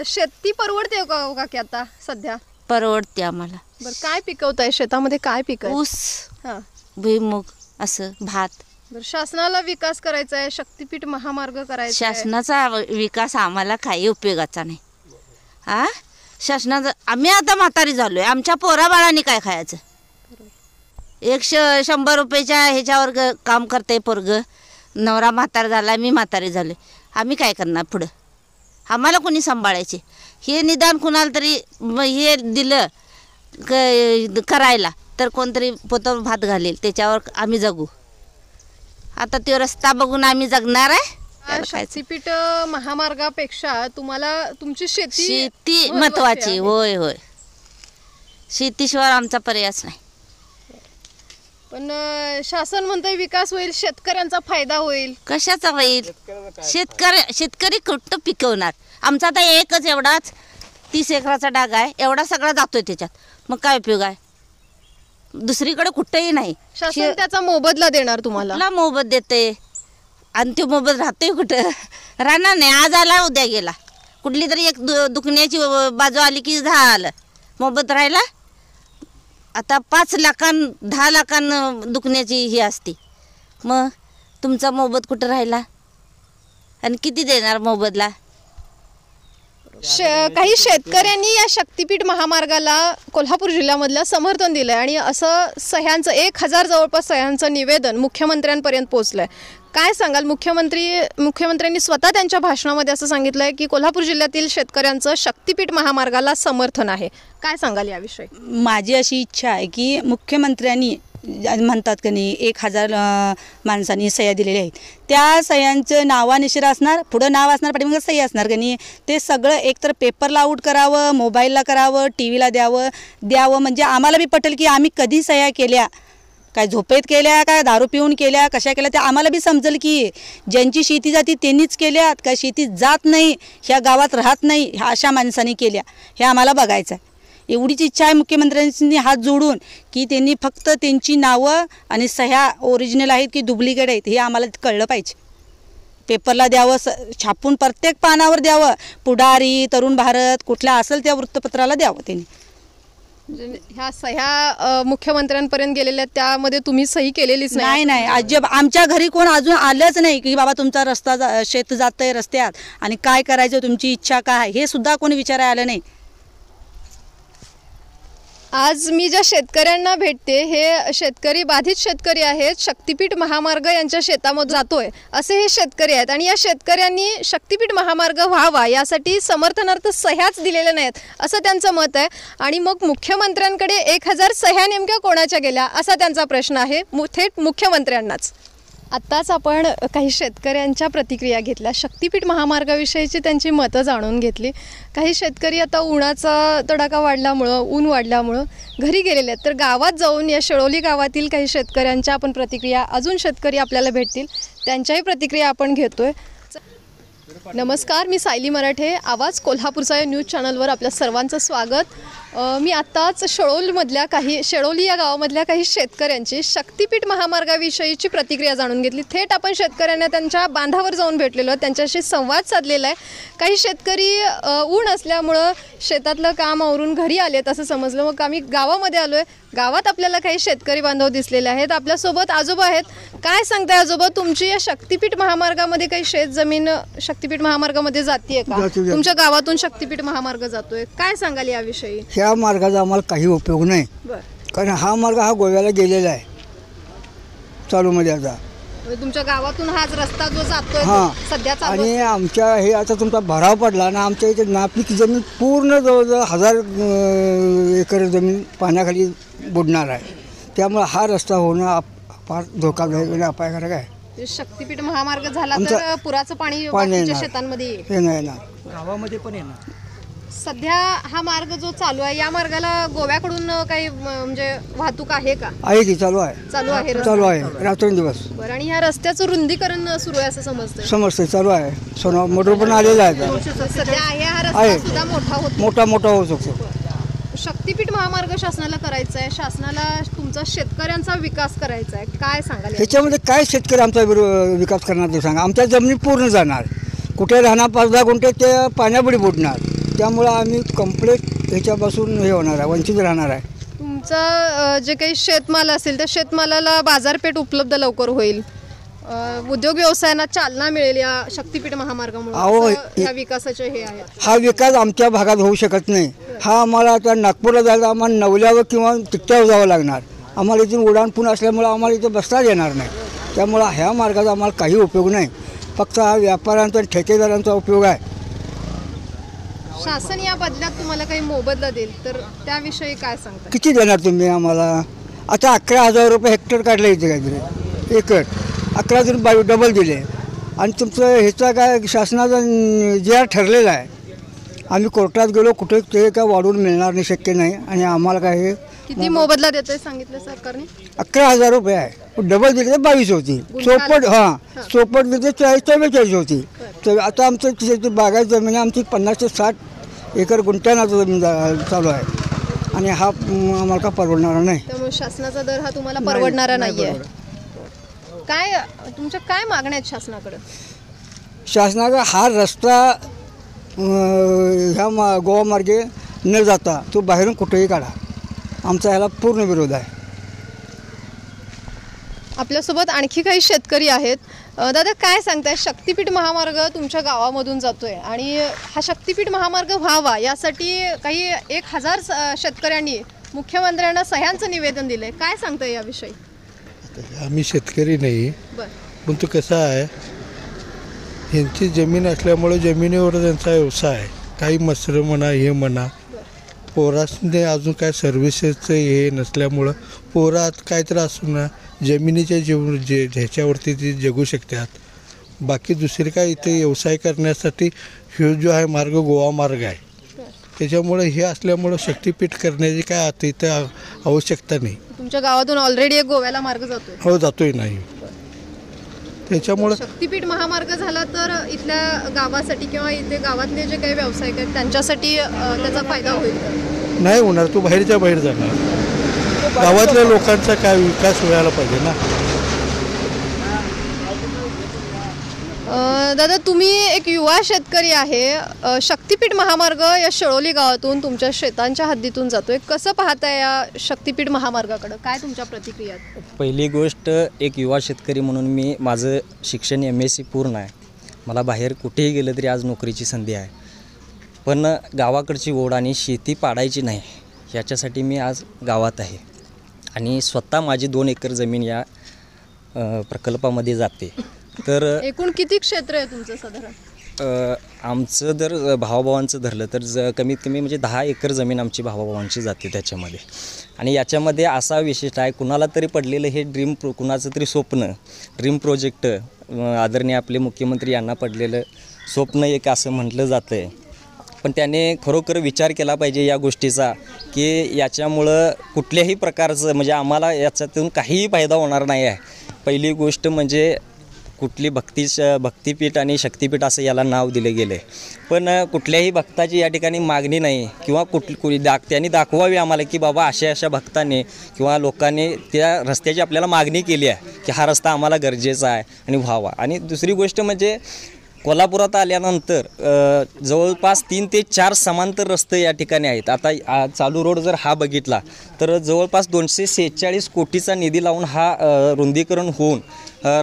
[SPEAKER 1] शेती परवडते का की आता सध्या?
[SPEAKER 8] परवडते आम्हाला.
[SPEAKER 1] बर, काय पिकवताय शेतामध्ये? काय पिक?
[SPEAKER 8] ऊस, भुईमुग, असं भात.
[SPEAKER 1] बर, शासनाला विकास करायचा आहे, शक्तिपीठ महामार्ग करायचा,
[SPEAKER 8] शासनाचा विकास आम्हाला काही उपयोगाचा नाही. हा, शासनाचं आम्ही आता म्हातारी झालोय, आमच्या पोराबाळांनी काय खायचं? 100 रुपयाच्या ह्याच्यावर काम करते पोरग, नवरा म्हातारा झाला, मी म्हातारी झाले, आम्ही काय करणार पुढं? आम्हाला कोणी सांभाळायचे? हे निदान कुणाला तरी हे दिलं करायला तर कोणतरी पोतं भात घालेल, त्याच्यावर आम्ही जगू. आता तो रस्ता बघून आम्ही जगणार आहे?
[SPEAKER 1] शक्तिपीठ महामार्गापेक्षा तुम्हाला तुमची
[SPEAKER 8] शेती महत्वाची. होय होय, शेतीशिवाय आमचा पर्यायच नाही.
[SPEAKER 1] पण शासन म्हणतंय विकास होईल, शेतकऱ्यांचा फायदा होईल.
[SPEAKER 8] कशाचा होईल? शेतकरी कुठं पिकवणार? आमचा आता एकच एवढाच 30 एकराचा डाग आहे, एवढा सगळा जातोय त्याच्यात, मग काय उपयोग आहे? दुसरीकडे कुठेही नाही.
[SPEAKER 1] शासन त्याचा मोबदला देणार तुम्हाला?
[SPEAKER 8] कुठला मोबदला देते? आणि तो मोबत राहतोय कुठं? राहणार नाही. आज आला उद्या गेला, कुठली तरी एक दुखण्याची बाजू आली की झालं, मोबत राहिला. आता 5 लाखां 10 लाखां दुखण्याची ही असते, मग तुमचा मोबत कुठं राहिला आणि किती देणार मोबदला?
[SPEAKER 1] काही शेतकऱ्यांनी या शक्तिपीठ महामार्गाला कोल्हापूर जिल्ह्यामधलं समर्थन दिलंय आणि असं सह्यांचं 1000 जवळपास सह्यांचं निवेदन मुख्यमंत्र्यांपर्यंत पोहोचलंय. काय सांगाल? मुख्यमंत्र्यांनी स्वतः त्यांच्या भाषणामध्ये असं सांगितलंय की कोल्हापूर जिल्ह्यातील शेतकऱ्यांचं शक्तीपीठ महामार्गाला समर्थन आहे. काय सांगाल याविषयी?
[SPEAKER 5] माझी अशी इच्छा आहे की मुख्यमंत्र्यांनी म्हणतात की नाही 1000 माणसांनी सह्या दिलेल्या आहेत, त्या सह्यांचं नावानिशीर असणार, पुढं नाव असणार, पाठीमागे सही असणार की नाही, ते सगळं एकतर पेपरला आऊट करावं, मोबाईलला करावं, टी व्हीला द्यावं म्हणजे आम्हाला बी पटेल की आम्ही कधी सह्या केल्या, काय झोपेत केल्या, काय दारू पिऊन केल्या, कशा केल्या, ते आम्हाला बी समजेल की ज्यांची शेती जाती त्यांनीच केल्यात, काय शेती जात नाही, ह्या गावात राहत नाही, ह्या अशा माणसांनी केल्या, हे आम्हाला बघायचं आहे. एवढीच इच्छा आहे मुख्यमंत्र्यांनी हात जोडून की त्यांनी फक्त त्यांची नावं आणि सह्या ओरिजिनल आहेत की डुप्लिकेट आहेत हे आम्हाला कळलं पाहिजे. पेपरला द्यावं, छापून प्रत्येक पानावर द्यावं, पुढारी, तरुण भारत, कुठल्या असेल त्या वृत्तपत्राला द्यावं त्यांनी.
[SPEAKER 1] ह्या सह्या मुख्यमंत्र्यांपर्यंत गेलेल्या त्यामध्ये तुम्ही सही केलेलीच
[SPEAKER 5] नाही? नाही, अजिबात आमच्या घरी कोण अजून आलंच नाही की बाबा तुमचा रस्ता शेत जातंय रस्त्यात आणि काय करायचं, तुमची इच्छा काय, हे सुद्धा कोणी विचारायला आलं नाही.
[SPEAKER 1] आज मी ज्या शेतकऱ्यांना भेटते हे शेतकरी, बाधित शेतकरी आहेत. शक्तीपीठ महामार्ग यांच्या शेतामध्ये जातोय असे हे शेतकरी आहेत आणि या शेतकऱ्यांनी शक्तीपीठ महामार्ग व्हावा यासाठी समर्थनार्थ सह्याच दिलेल्या नाहीत असं त्यांचं मत आहे. आणि मग मुख्यमंत्र्यांकडे 1000 सह्या नेमक्या कोणाच्या गेल्या असा त्यांचा प्रश्न आहे, थेट मुख्यमंत्र्यांनाच. आत्ताच आपण काही शेतकऱ्यांच्या प्रतिक्रिया घेतल्या, शक्तीपीठ महामार्गाविषयीची त्यांची मतं जाणून घेतली. काही शेतकरी आता उन्हाचा तडाखा वाढल्यामुळं, ऊन वाढल्यामुळं घरी गेलेले आहेत. तर गावात जाऊन या शेळोली गावातील काही शेतकऱ्यांच्या आपण प्रतिक्रिया, अजून शेतकरी आपल्याला भेटतील त्यांच्याही प्रतिक्रिया आपण घेतोय. नमस्कार, मी सायली मराठे. आवाज कोल्हापूरचा या न्यूज चॅनलवर आपल्या सर्वांचं स्वागत. मी आत्ताच शेळोली या गावामधल्या काही शेतकऱ्यांची शक्तीपीठ महामार्गाविषयीची प्रतिक्रिया जाणून घेतली. थेट आपण शेतकऱ्यांना त्यांच्या बांधावर जाऊन भेटलेलो, त्यांच्याशी संवाद साधलेला आहे. काही शेतकरी ऊन असल्यामुळं शेतातलं काम आवरून घरी आलेत असं समजलं. मग आम्ही गावामध्ये आलो आहे. गावात आपल्याला काही शेतकरी बांधव दिसलेले आहेत. आपल्यासोबत आजोबा आहेत. काय सांगताय आजोबा, तुमची या शक्तीपीठ महामार्गामध्ये काही शेत जमीन शक्तीपीठ महामार्गामध्ये जातीये का? तुमच्या गावातून शक्तीपीठ महामार्ग जातोय, काय सांगाल याविषयी?
[SPEAKER 9] ह्या मार्गाचा आम्हाला काही उपयोग नाही, कारण हा मार्ग हा गोव्याला गेलेला आहे चालूमध्ये. आता
[SPEAKER 1] तुमच्या गावातून हाच रस्ता जो जातोय सध्या
[SPEAKER 9] आणि आमच्या हे आता तुमचा भराव पडला ना, आमच्या इथे नापीक जमीन पूर्ण जवळजवळ 1000 एकर जमीन पाण्याखाली बुडणार आहे. त्यामुळे हा रस्ता होणं फार धोकादायक आणि अपायकारक आहे.
[SPEAKER 1] शक्तीपीठ महामार्ग झाला तर पुराचं पाणी शेतांमध्ये
[SPEAKER 9] येणार,
[SPEAKER 2] गावामध्ये पण येणार.
[SPEAKER 1] सध्या हा मार्ग जो चालू आहे या मार्गाला गोव्याकडून काही म्हणजे वाहतूक आहे का?
[SPEAKER 9] आहे की चालू आहे रात्रंदिवस.
[SPEAKER 1] बरं, आणि ह्या रस्त्याचं रुंदीकरण सुरू आहे असं
[SPEAKER 9] समजतंय चालू आहे. सोना मोटर पण आलेला आहे.
[SPEAKER 1] सध्या हा रस्ता सुद्धा
[SPEAKER 9] मोठा होऊ शकतो.
[SPEAKER 1] शक्तीपीठ महामार्ग शासनाला करायचा आहे, शासनाला तुमचा शेतकऱ्यांचा विकास करायचा आहे, काय सांगाल
[SPEAKER 9] ह्याच्यामध्ये? काय शेतकरी आमचा विकास करणार ते सांगा. आमच्या जमिनी पूर्ण जाणार, कुठे राहणार 5-10 गुंठे ते पाण्यापुढे बुडणार. त्यामुळं आम्ही कंप्लीट ह्याच्यापासून हे होणार आहे, वंचित राहणार आहे.
[SPEAKER 1] तुमचं जे काही शेतमाल असेल त्या शेतमालाला बाजारपेठ उपलब्ध लवकर होईल, उद्योग व्यवसायांना चालना मिळेल या शक्तीपीठ महामार्गामुळे. या विकासाचे हे आहेत.
[SPEAKER 9] हा विकास आमच्या भागात होऊ शकत नाही. हा आम्हाला आता नागपूरला जायला आम्हाला नवल्यावर किंवा तिकट्यावर जावं लागणार. आम्हाला इथून उड्डाणपूल असल्यामुळं आम्हाला इथं बसता येणार नाही. त्यामुळं ह्या मार्गाचा आम्हाला काही उपयोग नाही, फक्त हा व्यापाऱ्यांचा आणि ठेकेदारांचा उपयोग आहे.
[SPEAKER 1] शासन या बदल्यात तुम्हाला काही मोबदला देईल तर त्याविषयी काय सांगता?
[SPEAKER 9] किती देणार तुम्ही आम्हाला? आता 11,000 रुपये हेक्टर काढले इथे काहीतरी एकर, 11 डबल दिले. आणि तुमचं ह्याचा काय शासनाचा जे आर ठरलेला आहे. आम्ही कोर्टात गेलो, कुठे ते काय वाढवून मिळणार नाही, शक्य नाही. आणि आम्हाला काय हे
[SPEAKER 1] किती मोबदला देतोय सांगितलं सरकारने?
[SPEAKER 9] 11,000 रुपये आहे. डबल दिले तर 22 होती. चोपट दिले 44 होती. तर आता आमचं बागायत जमीन आमची 50 ते 60 एकर गुंठ्यानं जमीन चालू आहे आणि हा आम्हाला का परवडणारा नाही.
[SPEAKER 1] त्यामुळे शासनाचा दर हा तुम्हाला परवडणारा नाहीये. काय तुमच्या काय मागण्या आहेत शासनाकडे?
[SPEAKER 9] शासनाचा हा रस्ता ह्या गोवा मार्गे न जाता तो बाहेरून कुठेही काढा, आमचा ह्याला पूर्ण विरोध आहे.
[SPEAKER 1] आपल्यासोबत आणखी काही शेतकरी आहेत. दादा, काय सांगताय? शक्तीपीठ महामार्ग तुमच्या गावामधून जातोय आणि हा शक्तीपीठ महामार्ग व्हावा यासाठी काही 1000 शेतकऱ्यांनी मुख्यमंत्र्यांना सह्यांचं निवेदन दिलंय, काय सांगताय याविषयी?
[SPEAKER 10] आम्ही शेतकरी नाही, परंतु कसं आहे, ह्यांची जमीन असल्यामुळे जमिनीवर त्यांचा व्यवसाय आहे. काही मसरं म्हणा, हे म्हणा, पोरासने अजून काय सर्व्हिसेसचं हे नसल्यामुळं पोरं आता काय तर असून ना जमिनीच्या ह्याच्यावरती ती जगू शकतात. बाकी दुसरी काय इथे व्यवसाय करण्यासाठी ह्यो जो आहे मार्ग गोवा मार्ग आहे. त्याच्यामुळे हे असल्यामुळं शक्तिपीठ करण्याची काय आता इथं आवश्यकता नाही.
[SPEAKER 1] तुमच्या गावातून ऑलरेडी एक गोव्याला मार्ग जातोय.
[SPEAKER 10] हो, जातोय नाही. त्याच्यामुळे
[SPEAKER 1] शक्तिपीठ महामार्ग झाला तर इथल्या गावासाठी किंवा इथे गावातले जे काही व्यावसायिक आहेत त्यांच्यासाठी त्याचा फायदा होईल का?
[SPEAKER 10] नाही होणार. तो बाहेरच्या बाहेर जाणार. गावातल्या लोकांचा काय विकास व्हायला पाहिजे ना.
[SPEAKER 1] दादा, तुम्ही एक युवा शेतकरी आहे. शक्तिपीठ महामार्ग या शेळोली गावातून तुमच्या शेतांच्या हद्दीतून जातोय. कसं पाहताय या शक्तिपीठ महामार्गाकडं? काय तुमच्या प्रतिक्रिया?
[SPEAKER 11] पहिली गोष्ट, एक युवा शेतकरी म्हणून मी माझं शिक्षण MSc पूर्ण आहे. मला बाहेर कुठेही गेलं तरी आज नोकरीची संधी आहे. पण गावाकडची ओढ आणि शेती पाडायची नाही याच्यासाठी मी आज गावात आहे. आणि स्वतः माझी 2 एकर जमीन या प्रकल्पामध्ये जाते. तर
[SPEAKER 1] एकूण किती क्षेत्र आहे तुमचं साधारण?
[SPEAKER 11] आमचं जर भावाभावांचं धरलं तर कमीत कमी म्हणजे 10 एकर जमीन आमची भावाभावांची जाते त्याच्यामध्ये. आणि याच्यामध्ये असा विशिष्ट आहे, कुणाला तरी पडलेलं हे कुणाचं तरी स्वप्न, ड्रीम प्रोजेक्ट, आदरणीय आपले मुख्यमंत्री यांना पडलेलं स्वप्न एक असं म्हटलं जातं आहे. पण त्याने खरोखर विचार केला पाहिजे या गोष्टीचा, की याच्यामुळं कुठल्याही प्रकारचं म्हणजे आम्हाला याच्यातून काहीही फायदा होणार नाही आहे. पहिली गोष्ट म्हणजे कुठली भक्तिपीठ आणि शक्तिपीठ असं याला नाव दिले गेले, पण कुठल्याही भक्ताची या ठिकाणी मागणी नाही किंवा त्यांनी दाखवावी आम्हाला की बाबा अशा भक्तांनी किंवा लोकांनी त्या रस्त्याची आपल्याला मागणी केली आहे की हा रस्ता आम्हाला गरजेचा आहे आणि व्हावा. आणि दुसरी गोष्ट म्हणजे कोल्हापुरात आल्यानंतर जवळपास 3 ते 4 समांतर रस्ते या ठिकाणी आहेत. आता चालू रोड जर हा बघितला तर जवळपास 246 कोटीचा निधी लावून हा रुंदीकरण होऊन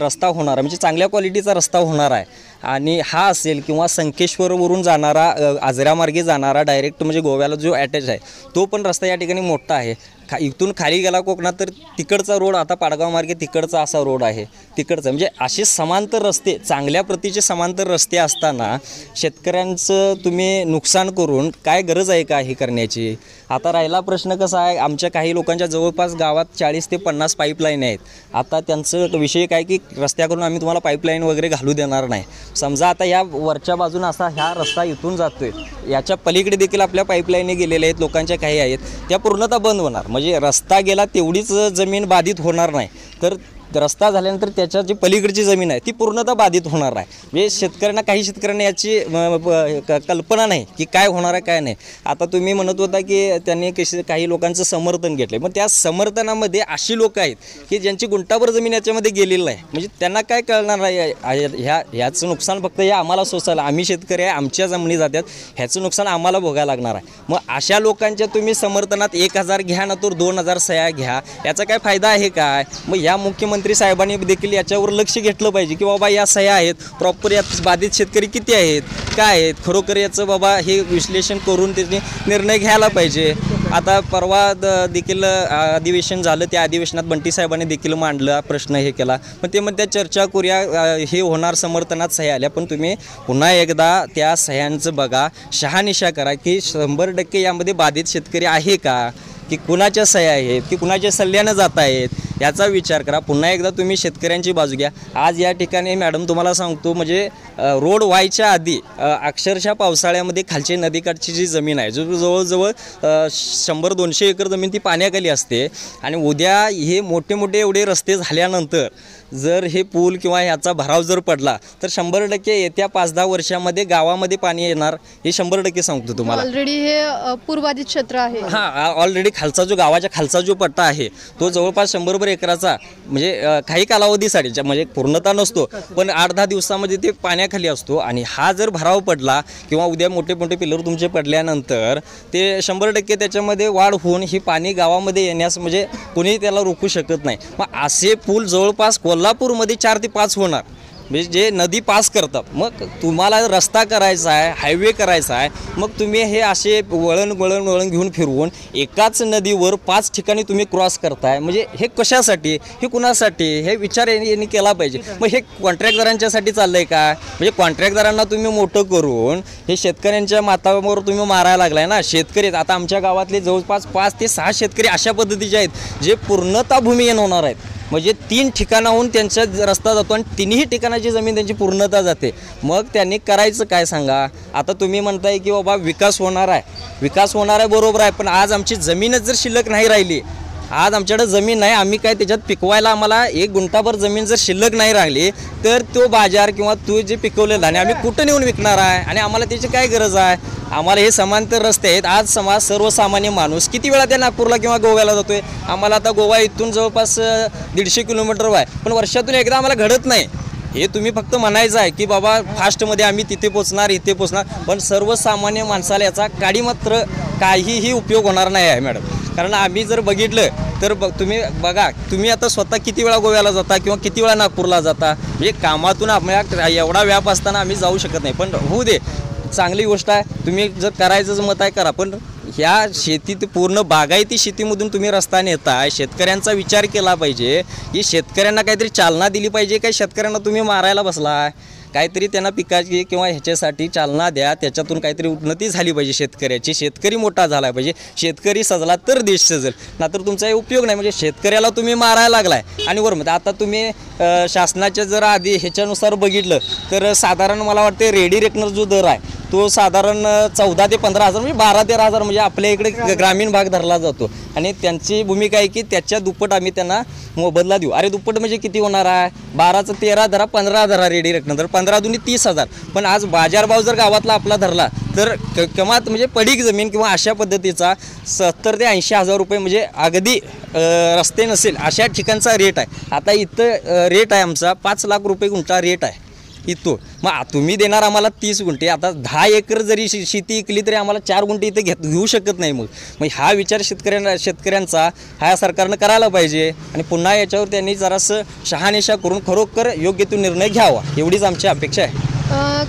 [SPEAKER 11] रस्ता होणार, म्हणजे चांगल्या क्वालिटीचा रस्ता होणार आहे. आणि हा असेल किंवा संकेश्वरवरून जाणारा आजऱ्यामार्गे जाणारा डायरेक्ट म्हणजे गोव्याला जो अटॅच आहे तो पण रस्ता या ठिकाणी मोठा आहे. इथून खाली गेला कोकणात तर तिकडचा रोड, आता पाडगाव मार्गे तिकडचा असा रोड आहे तिकडचा. म्हणजे असे समांतर रस्ते, चांगल्या प्रतीचे समांतर रस्ते असताना शेतकऱ्यांचं तुम्ही नुकसान करून काय गरज आहे का हे करण्याची? आता राहिला प्रश्न कसा आहे, आमच्या काही लोकांच्या जवळपास गावात 40 ते 50 पाईपलाईन आहेत. आता त्यांचं विषय काय की रस्त्याकडून आम्ही तुम्हाला पाईपलाईन वगैरे घालू देणार नाही. समजा आता या वरच्या बाजून असा ह्या रस्ता इथून जातोय, याच्या पलीकडे देखील आपल्या पाईपलाईनी गेलेल्या आहेत, लोकांच्या काही आहेत, त्या पूर्णतः बंद होणार. म्हणजे रस्ता गेला तेवढीच जमीन बाधित होणार नाही, तर रस्ता झाल्यानंतर त्याच्या जी पलीकडची जमीन आहे ती पूर्णतः बाधित होणार आहे. म्हणजे काही शेतकऱ्यांना याची कल्पना नाही की काय होणार आहे काय नाही. आता तुम्ही म्हणत होता की त्यांनी काही लोकांचं समर्थन घेतलं, पण त्या समर्थनामध्ये अशी लोक आहेत की ज्यांची गुंठाभर जमीन याच्यामध्ये गेलेली आहे. म्हणजे त्यांना काय कळणार आहे, ह्याचं नुकसान फक्त या आम्हाला सोसायला, आम्ही शेतकरी आहे, आमच्या जमिनी जातात, ह्याचं नुकसान आम्हाला भोगायला लागणार आहे. मग अशा लोकांच्या तुम्ही समर्थनात 1000 घ्या ना तर 2000 सह्या घ्या, याचा काय फायदा आहे काय? मग या मुख्यमंत्री साहेबांनी देखील याच्यावर लक्ष घेतलं पाहिजे की बाबा या सह्या आहेत, प्रॉपर यात बाधित शेतकरी किती आहेत, काय आहेत, खरोखर याचं बाबा हे विश्लेषण करून त्याने निर्णय घ्यायला पाहिजे. आता परवा देखील अधिवेशन झालं, त्या अधिवेशनात बंटी साहेबांनी देखील मांडला प्रश्न हे केला, पण ते म्हणतात चर्चा करूया, हे होणार समर्थनात सह्या आल्या. पण तुम्ही पुन्हा एकदा त्या सह्यांचं बघा, शहानिशा करा की 100% यामध्ये बाधित शेतकरी आहे का, की कुणाच्या सह्या आहेत, की कुणाच्या सल्ल्यानं जात आहेत, याचा विचार करा. पुन्हा एकदा तुम्ही शेतकऱ्यांची बाजू घ्या. आज या ठिकाणी मॅडम तुम्हाला सांगतो, म्हणजे रोड व्हायच्या आधी अक्षरशः पावसाळ्यामध्ये खालची नदीकाठची जी जमीन आहे, जवळजवळ 100-200 एकर जमीन ती पाण्याखाली असते. आणि उद्या हे मोठे मोठे एवढे रस्ते झाल्यानंतर जर हे पूल किंवा ह्याचा भराव जर पडला तर 100% येत्या 5-10 वर्षामध्ये गावामध्ये पाणी येणार, हे 100% सांगतो तुम्हाला.
[SPEAKER 1] ऑलरेडी हे पूरबाधित क्षेत्र आहे.
[SPEAKER 11] हां, ऑलरेडी खालचा जो गावाच्या खालचा जो पट्टा आहे तो जवळपास 100 एकराचा, म्हणजे काही कालावधीसाठी, म्हणजे पूर्णता नसतो पण 8-10 दिवसामध्ये ते पाण्याखाली असतो. आणि हा जर भराव पडला किंवा उद्या मोठे मोठे पिलर तुमचे पडल्यानंतर ते 100% त्याच्यामध्ये वाढ होऊन ही पाणी गावामध्ये येण्यास म्हणजे कोणीही त्याला रोखू शकत नाही. मग असे पूल जवळपास कोल्हापूरमध्ये 4 ते 5 होणार. म्हणजे जे नदी पास करतात. मग तुम्हाला रस्ता करायचा आहे, हायवे करायचा आहे, मग तुम्ही हे असे वळण घेऊन फिरवून एकाच नदीवर 5 ठिकाणी तुम्ही क्रॉस करताय. म्हणजे हे कशासाठी, हे कुणासाठी, हे विचार यांनी केला पाहिजे. मग हे कॉन्ट्रॅक्टदारांच्यासाठी चाललं आहे का? म्हणजे कॉन्ट्रॅक्टदारांना तुम्ही मोठं करून हे शेतकऱ्यांच्या माथावर तुम्ही मारायला लागलाय ना. शेतकरी आता आमच्या गावातले जवळपास 5 ते 6 शेतकरी अशा पद्धतीचे आहेत जे पूर्णतः भूमिहीन होणार आहेत. म्हणजे 3 ठिकाणाहून त्यांचा रस्ता जातो आणि 3ही ठिकाणाची जमीन त्यांची पूर्णतः जाते. मग त्यांनी करायचं काय सांगा? आता तुम्ही म्हणताय की बाबा विकास होणार आहे, बरोबर आहे, पण आज आमची जमीनच जर शिल्लक नाही राहिली, आज आमच्याकडे जमीन नाही, आम्ही काय त्याच्यात पिकवायला आम्हाला 1 गुंठाभर जमीन जर शिल्लक नाही राहिली तर तो बाजार किंवा तो जे पिकवलेलं आणि आम्ही कुठं नेऊन विकणार आहे? आणि आम्हाला त्याची काय गरज आहे? आम्हाला हे समांतर रस्ते आहेत. आज समाज सर्वसामान्य माणूस किती वेळा त्या नागपूरला किंवा गोव्याला जातोय. आम्हाला आता गोवा इथून जवळपास 150 किलोमीटर आहे, पण वर्षातून एकदा आम्हाला घडत नाही. हे तुम्ही फक्त म्हणायचं आहे की बाबा फास्टमध्ये आम्ही तिथे पोचणार, इथे पोचणार, पण सर्वसामान्य माणसाला याचा काडीमात्र काहीही उपयोग होणार नाही आहे मॅडम. कारण आम्ही जर बघितलं तर तुम्ही बघा, तुम्ही आता स्वतः किती वेळा गोव्याला जाता किंवा किती वेळा नागपूरला जाता. म्हणजे कामातून आपल्या एवढा व्याप असताना आम्ही जाऊ शकत नाही. पण होऊ दे, चांगली गोष्ट आहे. तुम्ही जर करायचंच मत आहे करा, पण ह्या शेतीत पूर्ण बागायती शेतीमधून तुम्ही रस्ता नेताय. शेतकऱ्यांचा विचार केला पाहिजे की शेतकऱ्यांना काहीतरी चालना दिली पाहिजे. काही शेतकऱ्यांना तुम्ही मारायला बसलाय. काहीतरी त्यांना पिकाची किंवा ह्याच्यासाठी चालना द्या. त्याच्यातून काहीतरी उन्नती झाली पाहिजे शेतकऱ्याची. शेतकरी मोठा झाला पाहिजे. शेतकरी सजला तर देश सजेल, नाहीतर तुमचा उपयोग नाही. म्हणजे शेतकऱ्याला तुम्ही मारायला लागलाय. आणि बरोबर आता तुम्ही शासनाच्या जर आधी ह्याच्यानुसार बघितलं तर साधारण मला वाटते रेडी रेकनर जो दर आहे तो साधारण 14 ते 15 हजार म्हणजे 12 ते 13 हजार म्हणजे आपल्या इकडे ग्रामीण भाग धरला जातो. आणि त्यांची भूमिका आहे की त्याच्या दुप्पट आम्ही त्यांना मोबदला देऊ. अरे दुप्पट म्हणजे किती होणार आहे? 12चं 13 धरा, 15 धरा रेडी रेकनर, तर 15 दुनी 30,000. पण आज बाजारभाव जर गावातला आपला धरला तर किंमत म्हणजे पडीक जमीन किंवा अशा पद्धतीचा 70 ते 80 हजार रुपये म्हणजे अगदी रस्ते नसेल अशा ठिकाणचा रेट आहे. आता इथं रेट आहे आमचा 5 लाख रुपये गुंठा रेट आहे इथं. मग तुम्ही देणार आम्हाला 30 गुंठे. आता 10 एकर जरी शेती इकली तरी आम्हाला 4 गुंठे इथे घेऊ शकत नाही. मग हा विचार शेतकऱ्यांचा ह्या सरकारनं करायला पाहिजे. आणि पुन्हा याच्यावर त्यांनी जरासं शहानिशा करून खरोखर योग्य तो निर्णय घ्यावा, एवढीच आमची अपेक्षा आहे.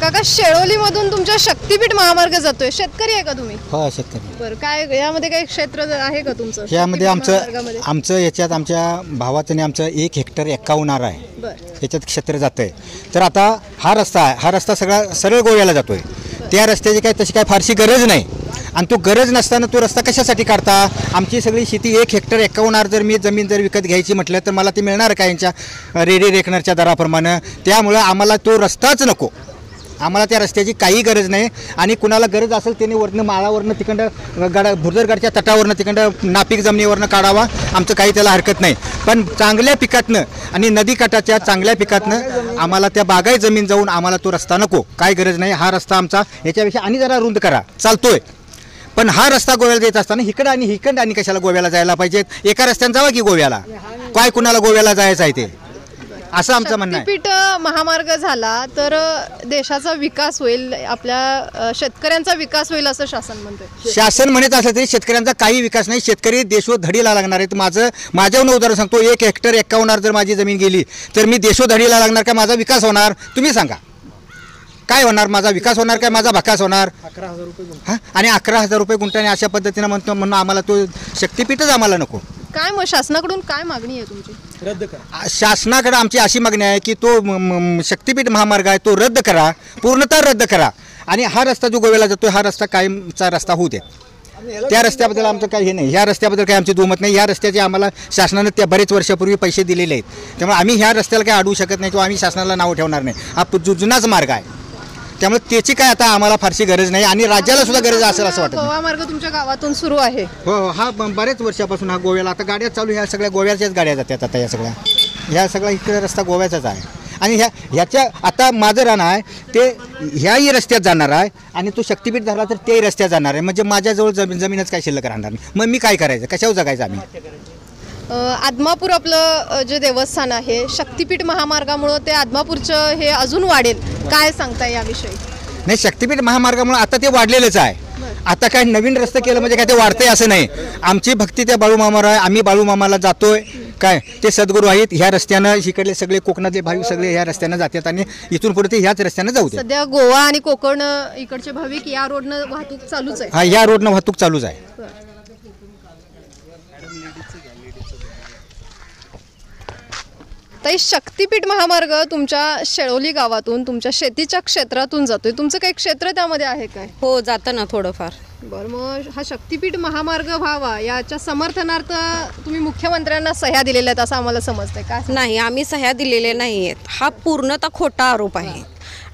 [SPEAKER 1] काका, शेळोलीमधून तुमच्या शक्तीपीठ महामार्ग जातोय, शेतकरी आहे का तुम्ही?
[SPEAKER 12] हो, शेतकरी.
[SPEAKER 1] बरं, काय यामध्ये काही क्षेत्र आहे का तुमचं?
[SPEAKER 12] यामध्ये आमचं याच्यात आमच्या भावाचं आणि आमचं 1 हेक्टर 51 आहे. याच्यात क्षेत्र जातं आहे. तर आता हा रस्ता आहे, हा रस्ता सगळा सरळ गोव्याला जातो आहे. त्या रस्त्याची काय तशी काय फारशी गरज नाही. आणि तो गरज नसताना तो रस्ता कशासाठी काढता? आमची सगळी शेती 1 हेक्टर 51 जर मी जमीन जर विकत घ्यायची म्हटलं तर मला ती मिळणार का यांच्या रेडी रेकनरच्या दराप्रमाणे? त्यामुळं आम्हाला तो रस्ताच नको. आम्हाला त्या रस्त्याची काही गरज नाही. आणि कुणाला गरज असेल त्याने वरनं माळावरनं तिकडं भुर्जरगडच्या तटावरनं तिकडं नापीक जमिनीवरनं काढावा. आमचं काही त्याला हरकत नाही. पण चांगल्या पिकातनं आणि नदीकाठाच्या चांगल्या पिकातनं आम्हाला त्या बागाई जमीन जाऊन आम्हाला तो रस्ता नको, काय गरज नाही. हा रस्ता आमचा याच्यापेक्षा आणि जरा रुंद करा, चालतोय. पण हा रस्ता गोव्याला जायचा असताना हिकडं आणि कशाला गोव्याला जायला पाहिजेत? एका रस्त्यानं जावा की गोव्याला. काय कुणाला गोव्याला जायचं आहे ते, असं आमचं म्हणणं आहे.
[SPEAKER 1] शक्तीपीठ महामार्ग झाला तर देशाचा विकास होईल, आपल्या शेतकऱ्यांचा विकास होईल असं शासन म्हणतंय.
[SPEAKER 12] शासन म्हणत असलं तरी शेतकऱ्यांचा काही विकास नाही. शेतकरी देशोधडीला लागणार आहेत. माझ्याहून उदाहरण सांगतो, 1 हेक्टर 51 जर माझी जमीन गेली तर मी देशोधडीला लागणार का माझा विकास होणार? तुम्ही सांगा, काय होणार? माझा विकास होणार काय माझा भकास होणार?
[SPEAKER 6] 11,000 रुपये.
[SPEAKER 12] हां, आणि 11,000 रुपये गुंठाने अशा पद्धतीनं म्हणून आम्हाला तो शक्तीपीठच आम्हाला नको.
[SPEAKER 1] काय मग शासनाकडून काय मागणी आहे तुमची?
[SPEAKER 6] रद्द करा.
[SPEAKER 12] शासनाकडे आमची अशी मागणी आहे की तो शक्तीपीठ महामार्ग आहे तो रद्द करा, पूर्णतः रद्द करा. आणि हा रस्ता जो गोव्याला जातो हा रस्ता कायमचा रस्ता होऊ दे. त्या रस्त्याबद्दल आमचं काही हे नाही. ह्या रस्त्याबद्दल काही आमची दुमत नाही. ह्या रस्त्याचे आम्हाला शासनानं त्या बरेच वर्षापूर्वी पैसे दिलेले आहेत. त्यामुळे आम्ही ह्या रस्त्याला काही अडवू शकत नाही किंवा आम्ही शासनाला नाव ठेवणार नाही. हा जुनाच मार्ग आहे. त्यामुळे त्याची काय आता आम्हाला फारशी गरज नाही. आणि राज्याला सुद्धा गरज असेल असं वाटतं.
[SPEAKER 1] गोवा मार्ग तुमच्या गावातून सुरू आहे?
[SPEAKER 12] हो, हा बरेच वर्षापासून हा गोव्याला आता गाड्या चालू, ह्या सगळ्या गोव्याच्याच गाड्या जातात आता. ह्या सगळा इकडे रस्ता गोव्याचाच आहे. आणि ह्याच्या आता माझं राहणं आहे ते ह्याही रस्त्यात जाणार आहे आणि तो शक्तीपीठ झाला तर तेही रस्त्यात जाणार आहे. म्हणजे माझ्याजवळ जमीनच काय शिल्लक राहणार नाही. मग मी काय करायचं? कशावर जगायचं आम्ही?
[SPEAKER 1] आदमापूर आपलं जे देवस्थान आहे, शक्तीपीठ महामार्गामुळं ते आदमापूरचं हे अजून वाढेल, काय सांगताय याविषयी?
[SPEAKER 12] नाही, शक्तीपीठ महामार्गामुळे आता ते वाढलेलंच आहे. आता काय नवीन रस्ते केलं म्हणजे काय ते वाढतंय असं नाही. आमची भक्ती त्या बाळूमामावर आहे. आम्ही बाळूमामाला जातोय, काय ते सद्गुरू आहेत. ह्या रस्त्यानं इकडले सगळे कोकणातले भाविक सगळे ह्या रस्त्यानं जातात आणि इथून पुढे ते ह्याच रस्त्यानं जाऊ दे.
[SPEAKER 1] सध्या गोवा आणि कोकण इकडचे भाविक या रोडनं वाहतूक चालूच आहे.
[SPEAKER 12] हा, या रोडनं वाहतूक चालूच आहे.
[SPEAKER 1] ताई, शक्तिपीठ महामार्ग तुमच्या शेळोली गावातून तुमच्या शेतीच्या क्षेत्रातून जातोय. तुमचं काही क्षेत्र त्यामध्ये आहे काय?
[SPEAKER 13] हो, जातं ना थोडंफार.
[SPEAKER 1] बरं, मग हा शक्तिपीठ महामार्ग व्हावा याच्या समर्थनार्थ तुम्ही मुख्यमंत्र्यांना सह्या दिलेल्या आहेत असं आम्हाला समजतंय का?
[SPEAKER 13] नाही, आम्ही सह्या दिलेल्या नाही आहेत. हा पूर्णतः खोटा आरोप आहे.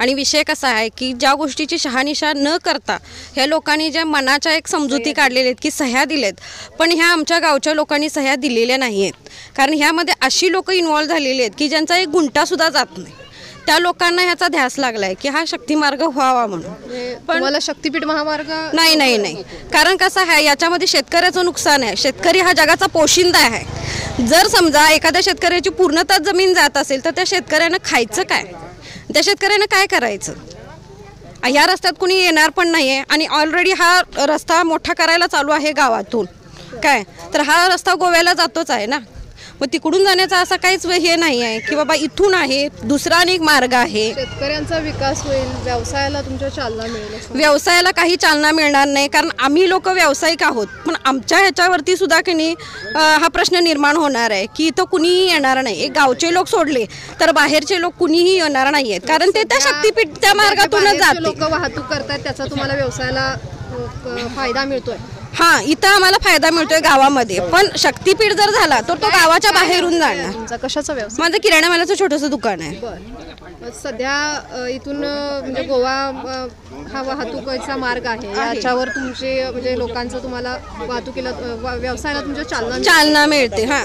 [SPEAKER 13] आणि विषय कसा आहे की ज्या गोष्टीची शहानिशा न करता ह्या लोकांनी ज्या मनाच्या एक समजुती काढलेल्या आहेत की सह्या दिलेत, पण ह्या आमच्या गावच्या लोकांनी सह्या दिलेल्या नाही आहेत. कारण ह्यामध्ये अशी लोक इन्व्हॉल्व झालेली आहेत की ज्यांचा एक गुंठासुद्धा जात नाही. त्या लोकांना ह्याचा ध्यास लागलाय की हा शक्तिमार्ग व्हावा म्हणून.
[SPEAKER 1] पण मला शक्तिपीठ महामार्ग
[SPEAKER 13] नाही नाही नाही, कारण कसं आहे याच्यामध्ये शेतकऱ्याचं नुकसान आहे. शेतकरी हा जगाचा पोशिंदा आहे. जर समजा एखाद्या शेतकऱ्याची पूर्णतः जमीन जात असेल तर त्या शेतकऱ्यानं खायचं काय? त्या शेतकऱ्यानं काय करायचं? या रस्त्यात कुणी येणार पण नाही आहे आणि ऑलरेडी हा रस्ता मोठा करायला चालू आहे गावातून. काय तर हा रस्ता गोव्याला जातोच आहे ना. मग तिकडून जाण्याचा असा काहीच हे नाही आहे की बाबा इथून आहे, दुसरा अनेक मार्ग आहे.
[SPEAKER 1] शेतकऱ्यांचा विकास होईल, व्यवसायाला तुमच्या चालना मिळेल.
[SPEAKER 13] व्यवसायाला काही चालना मिळणार नाही, कारण आम्ही लोक व्यावसायिक आहोत. पण आमच्या ह्याच्यावरती सुद्धा की नाही हा प्रश्न निर्माण होणार आहे की इथं कुणीही येणार नाही. एक गावचे लोक सोडले तर बाहेरचे लोक कुणीही येणार नाही आहेत, कारण ते त्या शक्तिपीठ त्या मार्गातूनच जाते.
[SPEAKER 1] लोक वाहतूक करतात त्याचा तुम्हाला व्यवसायाला फायदा मिळतोय.
[SPEAKER 13] हां, इथं आम्हाला फायदा मिळतोय गावामध्ये. पण शक्तिपीठ जर झाला तर तो गावाच्या बाहेरून जाणार.
[SPEAKER 1] तुमचा कशाचा व्यवसाय?
[SPEAKER 13] माझं किराणा मालाचं छोटंसं दुकान आहे.
[SPEAKER 1] बरं, सध्या इथून म्हणजे गोवा हा वाहतुकीचा मार्ग आहे, याच्यावर तुमचे म्हणजे लोकांचं तुम्हाला वाहतुकीला व्यवसायाला तुमच्या
[SPEAKER 13] चालना मिळते. हां,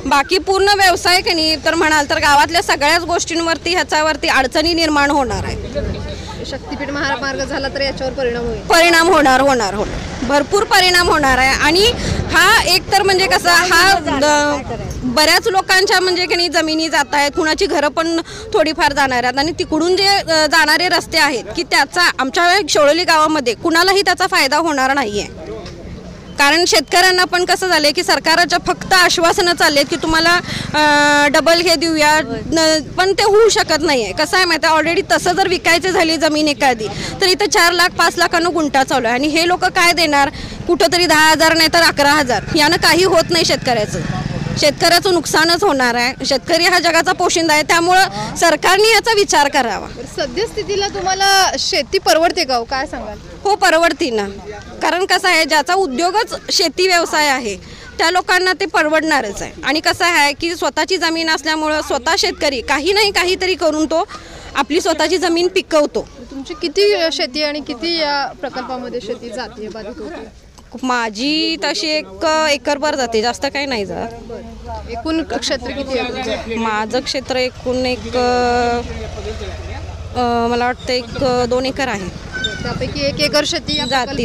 [SPEAKER 13] बाकी पूर्ण व्यवसाय की नाही तर म्हणाल तर गावातल्या सगळ्याच गोष्टींवरती ह्याच्यावरती अडचणी निर्माण होणार आहे.
[SPEAKER 1] शक्तिपीठ महामार्ग झाला तर याच्यावर
[SPEAKER 13] परिणाम होणार भरपूर परिणाम होणार आहे. आणि हा एक तर म्हणजे कसा हा बऱ्याच लोकांच्या म्हणजे की नाही जमिनी जात आहेत, कुणाची घरं पण थोडीफार जाणार आहेत. आणि तिकडून जे जाणारे रस्ते आहेत की त्याचा आमच्या शेळोली गावामध्ये कुणालाही त्याचा फायदा होणार नाही आहे. कारण शेतकऱ्यांना पण कसं झालं की सरकारच्या फक्त आश्वासनं चालले आहेत की तुम्हाला डबल हे देऊया, पण ते होऊ शकत नाही आहे. कसं आहे माहिती आहे, ऑलरेडी तसं जर विकायची झाली जमीन एखादी तर इथं 4 लाख 5 लाखांना गुंठा चालू आहे. आणि हे लोक काय देणार? कुठंतरी 10,000 नाही तर 11,000. यानं काही होत नाही शेतकऱ्याचं नुकसानच होणार आहे. शेतकरी हा जगाचा पोशिंदा आहे, त्यामुळं सरकारने याचा विचार करावा.
[SPEAKER 1] सद्यस्थितीला तुम्हाला शेती परवडते का? काय सांगाल?
[SPEAKER 13] हो, परवडती ना. कारण कसं आहे ज्याचा उद्योगच शेती व्यवसाय आहे त्या लोकांना ते परवडणारच आहे. आणि कसं आहे की स्वतःची जमीन असल्यामुळं स्वतः शेतकरी काही नाही काहीतरी करून तो आपली स्वतःची जमीन पिकवतो.
[SPEAKER 1] तुमची किती शेती आणि किती या प्रकल्पामध्ये शेती जाते बाधित होते?
[SPEAKER 13] माझी तशी 1 एकरभर जाते, जास्त काही नाही जात.
[SPEAKER 1] एकूण क्षेत्र किती आहे?
[SPEAKER 13] माझं क्षेत्र एकूण मला वाटतं 2 एकर आहे.
[SPEAKER 1] त्यापैकी 1 एकर शेती
[SPEAKER 13] जाते.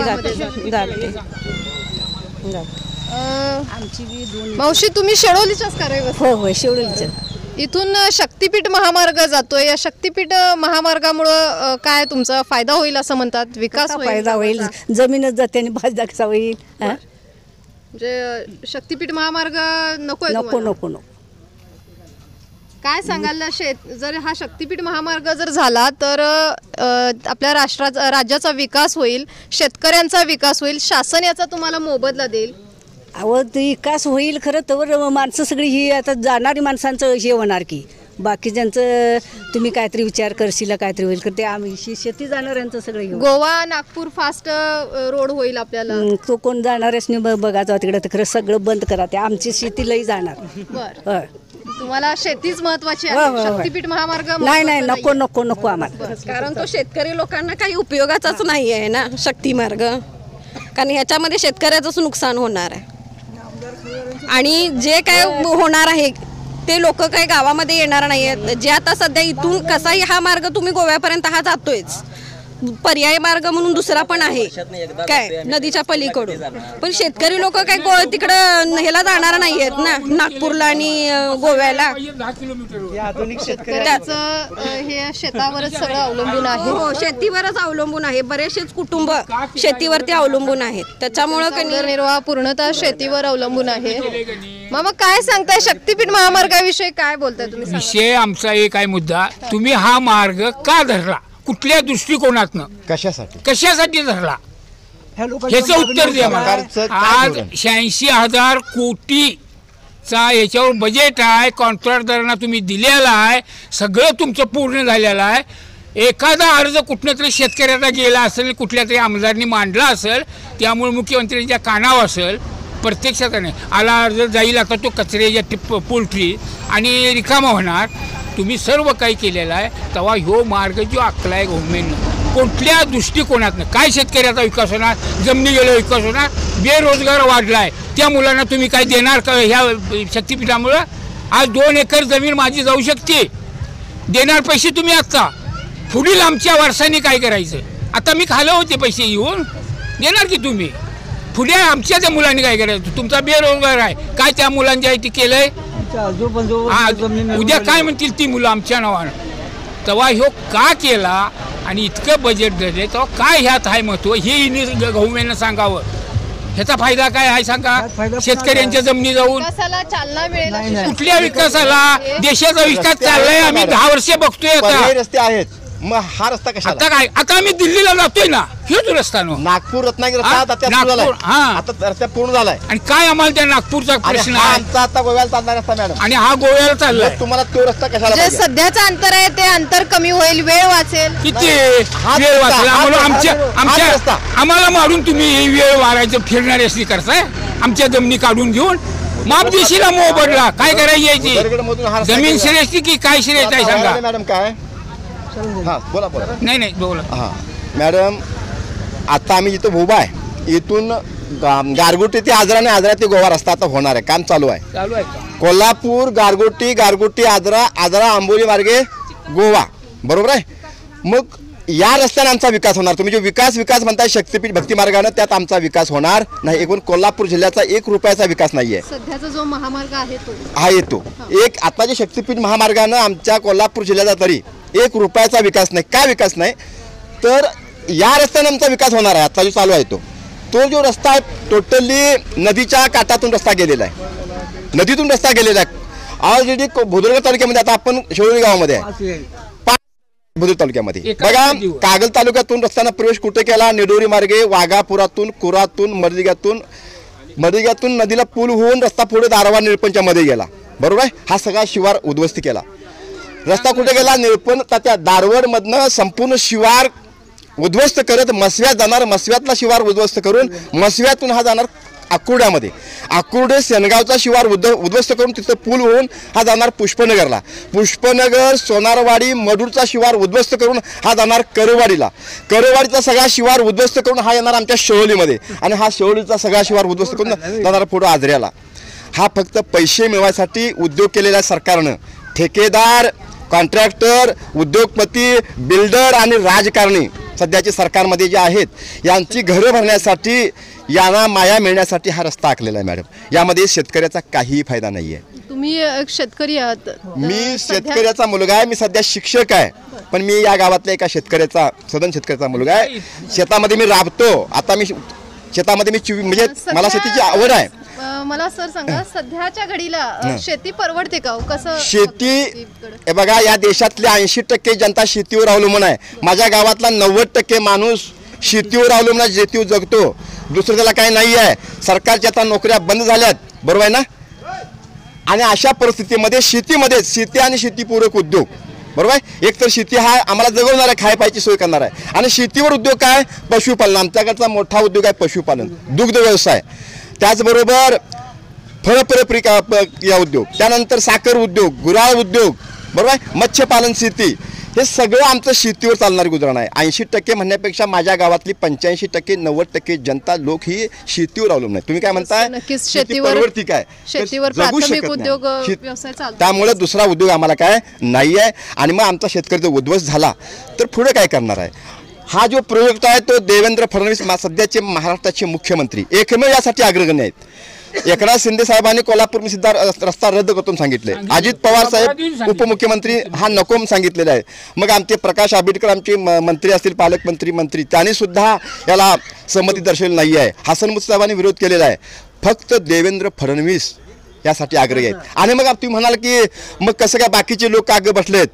[SPEAKER 1] मावशी, तुम्ही शेळोलीच्याच का रे?
[SPEAKER 14] हो, शेळोलीच्या.
[SPEAKER 1] इथून शक्तिपीठ महामार्ग जातोय. या शक्तिपीठ महामार्गामुळं काय तुमचा फायदा होईल असं म्हणतात? विकास
[SPEAKER 14] फायदा होईल, जमीनच जाते आणि भाजदा कसा होईल.
[SPEAKER 1] म्हणजे शक्तिपीठ महामार्ग नकोय?
[SPEAKER 14] नको.
[SPEAKER 1] काय सांगाल? जर हा शक्तिपीठ महामार्ग जर झाला तर आपल्या राज्याचा विकास होईल, शेतकऱ्यांचा विकास होईल, शासन याचा तुम्हाला मोबदला देईल.
[SPEAKER 14] अहो, ते विकास होईल खरं तर माणसं सगळी ही आता जाणारी माणसांचं हे होणार की बाकीच्यांचं तुम्ही काहीतरी विचार करशील काहीतरी होईल तर ते आम्ही शेती जाणाऱ्यांचं सगळं.
[SPEAKER 1] गोवा नागपूर फास्ट रोड होईल आपल्याला.
[SPEAKER 14] तो कोण जाणारच नाही बघायचं तिकडे तर खरं सगळं बंद करा, ते आमची शेती लई जाणार.
[SPEAKER 1] बरं, तुम्हाला शेतीच महत्वाची आहे. शक्तिपीठ महामार्ग
[SPEAKER 14] नाही नको आम्हाला.
[SPEAKER 13] कारण तो शेतकरी लोकांना काही उपयोगाचाच नाही आहे ना शक्ती मार्ग. कारण ह्याच्यामध्ये शेतकऱ्याचंच नुकसान होणार आहे. आणि जे काय होणार आहे ते लोक काही गावामध्ये येणार नाही आहेत. जे आता सध्या इथून कसाही हा मार्ग तुम्ही गोव्यापर्यंत हा जातोयच, पर्याय मार्ग म्हणून दुसरा पण आहे काय नदीच्या पलीकडून, पण शेतकरी लोक काय तिकडं ह्याला जाणार नाही आहेत ना, नागपूरला आणि गोव्याला.
[SPEAKER 1] आधुनिक शेतकऱ्याचं हे शेतावरच सगळं अवलंबून आहे.
[SPEAKER 13] हो, शेतीवरच अवलंबून आहे. बरेचसेच कुटुंब शेतीवरती अवलंबून आहेत, त्याच्यामुळं
[SPEAKER 1] उदरनिर्वाह पूर्णतः शेतीवर अवलंबून आहे. मामा काय सांगताय, शक्तीपीठ महामार्गाविषयी काय बोलताय तुम्ही?
[SPEAKER 15] विषय आमचा एक आहे मुद्दा, तुम्ही हा मार्ग का धरला, कुठल्या दृष्टिकोनातनं, कशासाठी धरला, ह्याचं उत्तर द्या मला. आज 86,000 कोटीचा याच्यावर बजेट आहे, कॉन्ट्रॅक्टदारांना तुम्ही दिलेला आहे, सगळं तुमचं पूर्ण झालेलं आहे. एखादा अर्ज कुठनं तरी शेतकऱ्याचा गेला असेल, कुठल्या तरी आमदारांनी मांडला असेल, त्यामुळे मुख्यमंत्र्यांच्या कानावर असेल, प्रत्यक्षात नाही आला अर्ज जाईल, आता तो कचऱ्याच्या पोल्ट्री आणि रिकामा होणार. तुम्ही सर्व काही केलेलं आहे, तेव्हा ह्यो मार्ग जो आखला आहे गव्हर्नमेंटनं, कुठल्या दृष्टिकोनातनं काय शेतकऱ्याचा विकास होणार, जमिनी गेला विकास होणार, बेरोजगार वाढला आहे, त्या मुलांना तुम्ही काय देणार का ह्या शक्तीपीठामुळं? आज 2 एकर जमीन माझी जाऊ शकते, देणार पैसे तुम्ही आत्ता, पुढील आमच्या वारसाने काय करायचं? आता मी खाल्लं होते पैसे येऊन, देणार की तुम्ही? पुढे आमच्या त्या मुलांनी काय करायचं? तुमचा बेरोजगार आहे, काय त्या मुलांच्या ते केलंय? उद्या काय म्हणतील ती मुलं आमच्या नावानं? तेव्हा ह्यो का केला आणि इतकं बजेट दिले, तेव्हा काय ह्यात आहे महत्व, हे गव्हर्नमेंटनं सांगावं. ह्याचा फायदा काय आहे सांगा? शेतकऱ्यांच्या जमिनी जाऊन
[SPEAKER 1] चालना मिळेल.
[SPEAKER 15] कुठल्या विकासाला? देशाचा विकास चाललाय, आम्ही 10 वर्षे बघतोय. आता
[SPEAKER 16] रस्ते आहेत, मग हा रस्ता कशा?
[SPEAKER 15] आता काय, आता आम्ही दिल्लीला जातोय ना, हेच रस्ता
[SPEAKER 16] नागपूर रत्नागिरी रस्ता पूर्ण झालाय.
[SPEAKER 15] आणि काय आम्हाला त्या नागपूरचा प्रश्न आहे?
[SPEAKER 16] आमचा आता गोव्याला चालणार रस्ता मॅडम,
[SPEAKER 15] आणि हा गोव्याला चाललाय.
[SPEAKER 16] तुम्हाला तो रस्ता कशाला?
[SPEAKER 1] जे सध्याचं अंतर आहे ते अंतर कमी होईल, वेळ वाचेल.
[SPEAKER 15] किती वेळ वाचला? आम्हाला मारून तुम्ही वेळ वाढायचं फिरणारी असली करताय, आमच्या जमिनी काढून घेऊन. माप देशीला मोबदला काय करायची यायची? जमीन श्रेष्ठी की काय श्रेष्ठ आहे सांगा
[SPEAKER 16] मॅडम? काय बोला
[SPEAKER 15] नाही बोला.
[SPEAKER 16] मॅडम, आता आम्ही जिथं उभा आहे, इथून गारगोटी ते आजरा आणि आजरा ते गोवा रस्ता आता होणार आहे, काम चालू आहे. कोल्हापूर गारगोटी आजरा आंबोली मार्गे गोवा, बरोबर आहे. मग या रस्त्याने आमचा विकास होणार. तुम्ही जो विकास म्हणताय शक्तीपीठ भक्ती मार्गाने, त्यात आमचा विकास होणार नाही. एकूण कोल्हापूर जिल्ह्याचा 1 रुपयाचा विकास नाहीये.
[SPEAKER 1] सध्याचा जो महामार्ग आहे तो
[SPEAKER 16] हा येतो एक, आता जे शक्तीपीठ महामार्गानं आमच्या कोल्हापूर जिल्ह्याचा तरी 1 रुपयाचा विकास नाही. काय विकास नाही तर या रस्त्याने आमचा विकास होणार आहे. आता जो चालू आहे तो जो रस्ता आहे टोटली नदीच्या काठातून रस्ता गेलेला आहे, नदीतून रस्ता गेलेला आहे. ऑलरेडी भुदरगड तालुक्यामध्ये, आता आपण शेळोली गावामध्ये आहे, भुदर तालुक्यामध्ये बघा, कागल तालुक्यातून रस्त्यानं प्रवेश कुठे केला? निडोरी मार्गे, वाघापुरातून, कुरातून, मर्दिग्यातून नदीला पूल होऊन रस्ता पुढे दारवा निळपणच्या मध्ये गेला, बरोबर आहे. हा सगळा शिवार उद्ध्वस्त केला. रस्ता कुठे गेला? निळपण त्या दारवड मधनं संपूर्ण शिवार उद्ध्वस्त करत मसव्यात जाणार, मसव्यातला शिवार उद्ध्वस्त करून मसव्यातून हा जाणार आकुर्ड्यामध्ये, आकुर्डे सेनगावचा शिवार उद्ध्वस्त करून तिथं पूल होऊन हा जाणार पुष्पनगरला, पुष्पनगर सोनारवाडी मडूरचा शिवार उद्ध्वस्त करून हा जाणार करवाडीला, करवाडीचा सगळा शिवार उद्ध्वस्त करून हा येणार आमच्या शेळोलीमध्ये, आणि हा शेळोलीचा सगळा शिवार उद्ध्वस्त करून जाणार पुढं आजऱ्याला. हा फक्त पैसे मिळवायसाठी उद्योग केलेल्या सरकारनं ठेकेदार, कॉन्ट्रॅक्टर, उद्योगपती, बिल्डर आणि राजकारणी सध्याचे सरकारमध्ये जे आहेत यांची घरं भरण्यासाठी, यांना माया मिळण्यासाठी हा रस्ता आखलेला आहे मॅडम. यामध्ये शेतकऱ्याचा काहीही फायदा नाही आहे.
[SPEAKER 1] तुम्ही एक शेतकरी आहात.
[SPEAKER 16] मी शेतकऱ्याचा मुलगा आहे, मी सध्या शिक्षक आहे, पण मी या गावातल्या एका सदन शेतकऱ्याचा मुलगा आहे. शेतामध्ये मी राबतो. आता मी शेतामध्ये म्हणजे मला शेतीची आवड आहे.
[SPEAKER 1] मला सर सांगा, सध्याच्या घडीला शेती परवडते का? कसं
[SPEAKER 16] शेती? हे बघा, या देशातल्या 80% जनता शेतीवर अवलंबून आहे. माझ्या गावातला 90% माणूस शेतीवर अवलंबून आहे, शेतीवर जगतो. दुसरं त्याला काही नाही आहे. सरकारच्या आता नोकऱ्या बंद झाल्यात, बरोबर आहे ना. आणि अशा परिस्थितीमध्ये शेती आणि शेतीपूरक उद्योग, बरोबर आहे. एक तर शेती हा आम्हाला जगवणार आहे, खाय पायची सोय करणार आहे, आणि शेतीवर उद्योग काय? पशुपालन. आमच्याकडचा मोठा उद्योग आहे पशुपालन, दुग्ध व्यवसाय, त्याचबरोबर फळप्रक्रिया या उद्योग, त्यानंतर साखर उद्योग, गुराळ उद्योग, बरोबर आहे, मत्स्यपालन, शेती, हे सगळं आमचं शेतीवर चालणारी गुजराण आहे. 80% म्हणण्यापेक्षा माझ्या गावातली 85% 90% जनता लोक ही शेतीवर अवलंबून आहे. तुम्ही काय म्हणताय?
[SPEAKER 1] शेतीवर
[SPEAKER 16] काय?
[SPEAKER 1] शेतीवर प्राथमिक उद्योग व्यवसाय चालतो.
[SPEAKER 16] त्यामुळे दुसरा उद्योग आम्हाला काय नाही आहे. आणि मग आमचा शेतकरी जर उद्ध्वस्त झाला तर पुढे काय करणार आहे? हा जो प्रोजेक्ट आहे तो देवेंद्र फडणवीस सध्याचे महाराष्ट्राचे मुख्यमंत्री एकमेव यासाठी अग्रगण्य आहेत. एकनाथ शिंदे साहेबांनी कोल्हापूर सुद्धा रस्ता रद्द करतो सांगितले. अजित पवार साहेब उपमुख्यमंत्री हा नको सांगितलेला आहे. मग आमचे प्रकाश आंबेडकर आमचे मंत्री असतील पालकमंत्री त्यांनी सुद्धा याला संमती दर्शवली नाही आहे. हसन मुश्रीफ साहेबांनी विरोध केलेला आहे. फक्त देवेंद्र फडणवीस यासाठी आग्रही आहेत. आणि मग तुम्ही म्हणाल की मग कसं काय बाकीचे लोक काग बसलेत,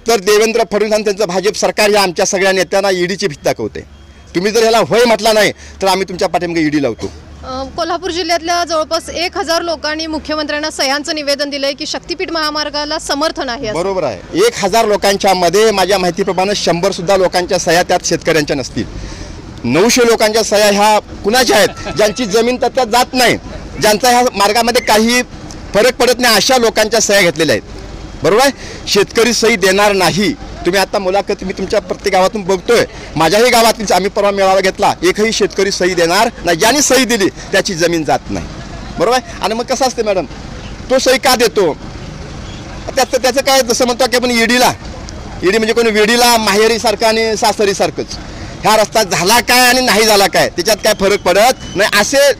[SPEAKER 16] तर देवेंद्र फडणवीस आणि त्यांचं भाजप सरकार या आमच्या सगळ्या नेत्यांना ईडीची भीती दाखवते. तुम्ही जर याला होय म्हटला नाही तर आम्ही तुमच्या पाठीमागे ईडी लावतो.
[SPEAKER 1] कोल्हापूर जिल्ह्यातल्या जवळपास 1000 लोकांनी मुख्यमंत्र्यांना सह्यांचं निवेदन दिलंय की शक्तीपीठ महामार्गाला समर्थन आहे.
[SPEAKER 16] बरोबर आहे. 1000 लोकांच्या मध्ये माझ्या माहितीप्रमाणे 100 सुद्धा लोकांच्या सह्या त्यात शेतकऱ्यांच्या नसतील. 900 लोकांच्या सह्या ह्या कुणाच्या आहेत, ज्यांची जमीन त्यात जात नाही, ज्यांचा ह्या मार्गामध्ये काही फरक पडत नाही, अशा लोकांच्या सह्या घेतलेल्या आहेत. बरोबर आहे. शेतकरी सही देणार नाही. तुम्ही आता मुलाखत मी तुमच्या प्रत्येक गावातून बघतोय. माझ्याही गावातील आम्ही परवा मेळावा घेतला, एकही शेतकरी सही देणार नाही. ज्यांनी सही दिली त्याची जमीन जात नाही. बरोबर आहे. आणि मग कसं असते मॅडम, तो सही का देतो त्याचं काय, जसं म्हणतो की आपण ईडी म्हणजे कोणी वेडीला माहेरीसारखं आणि सासरीसारखंच. ह्या रस्ता झाला काय आणि नाही झाला काय त्याच्यात काय फरक पडत नाही. असे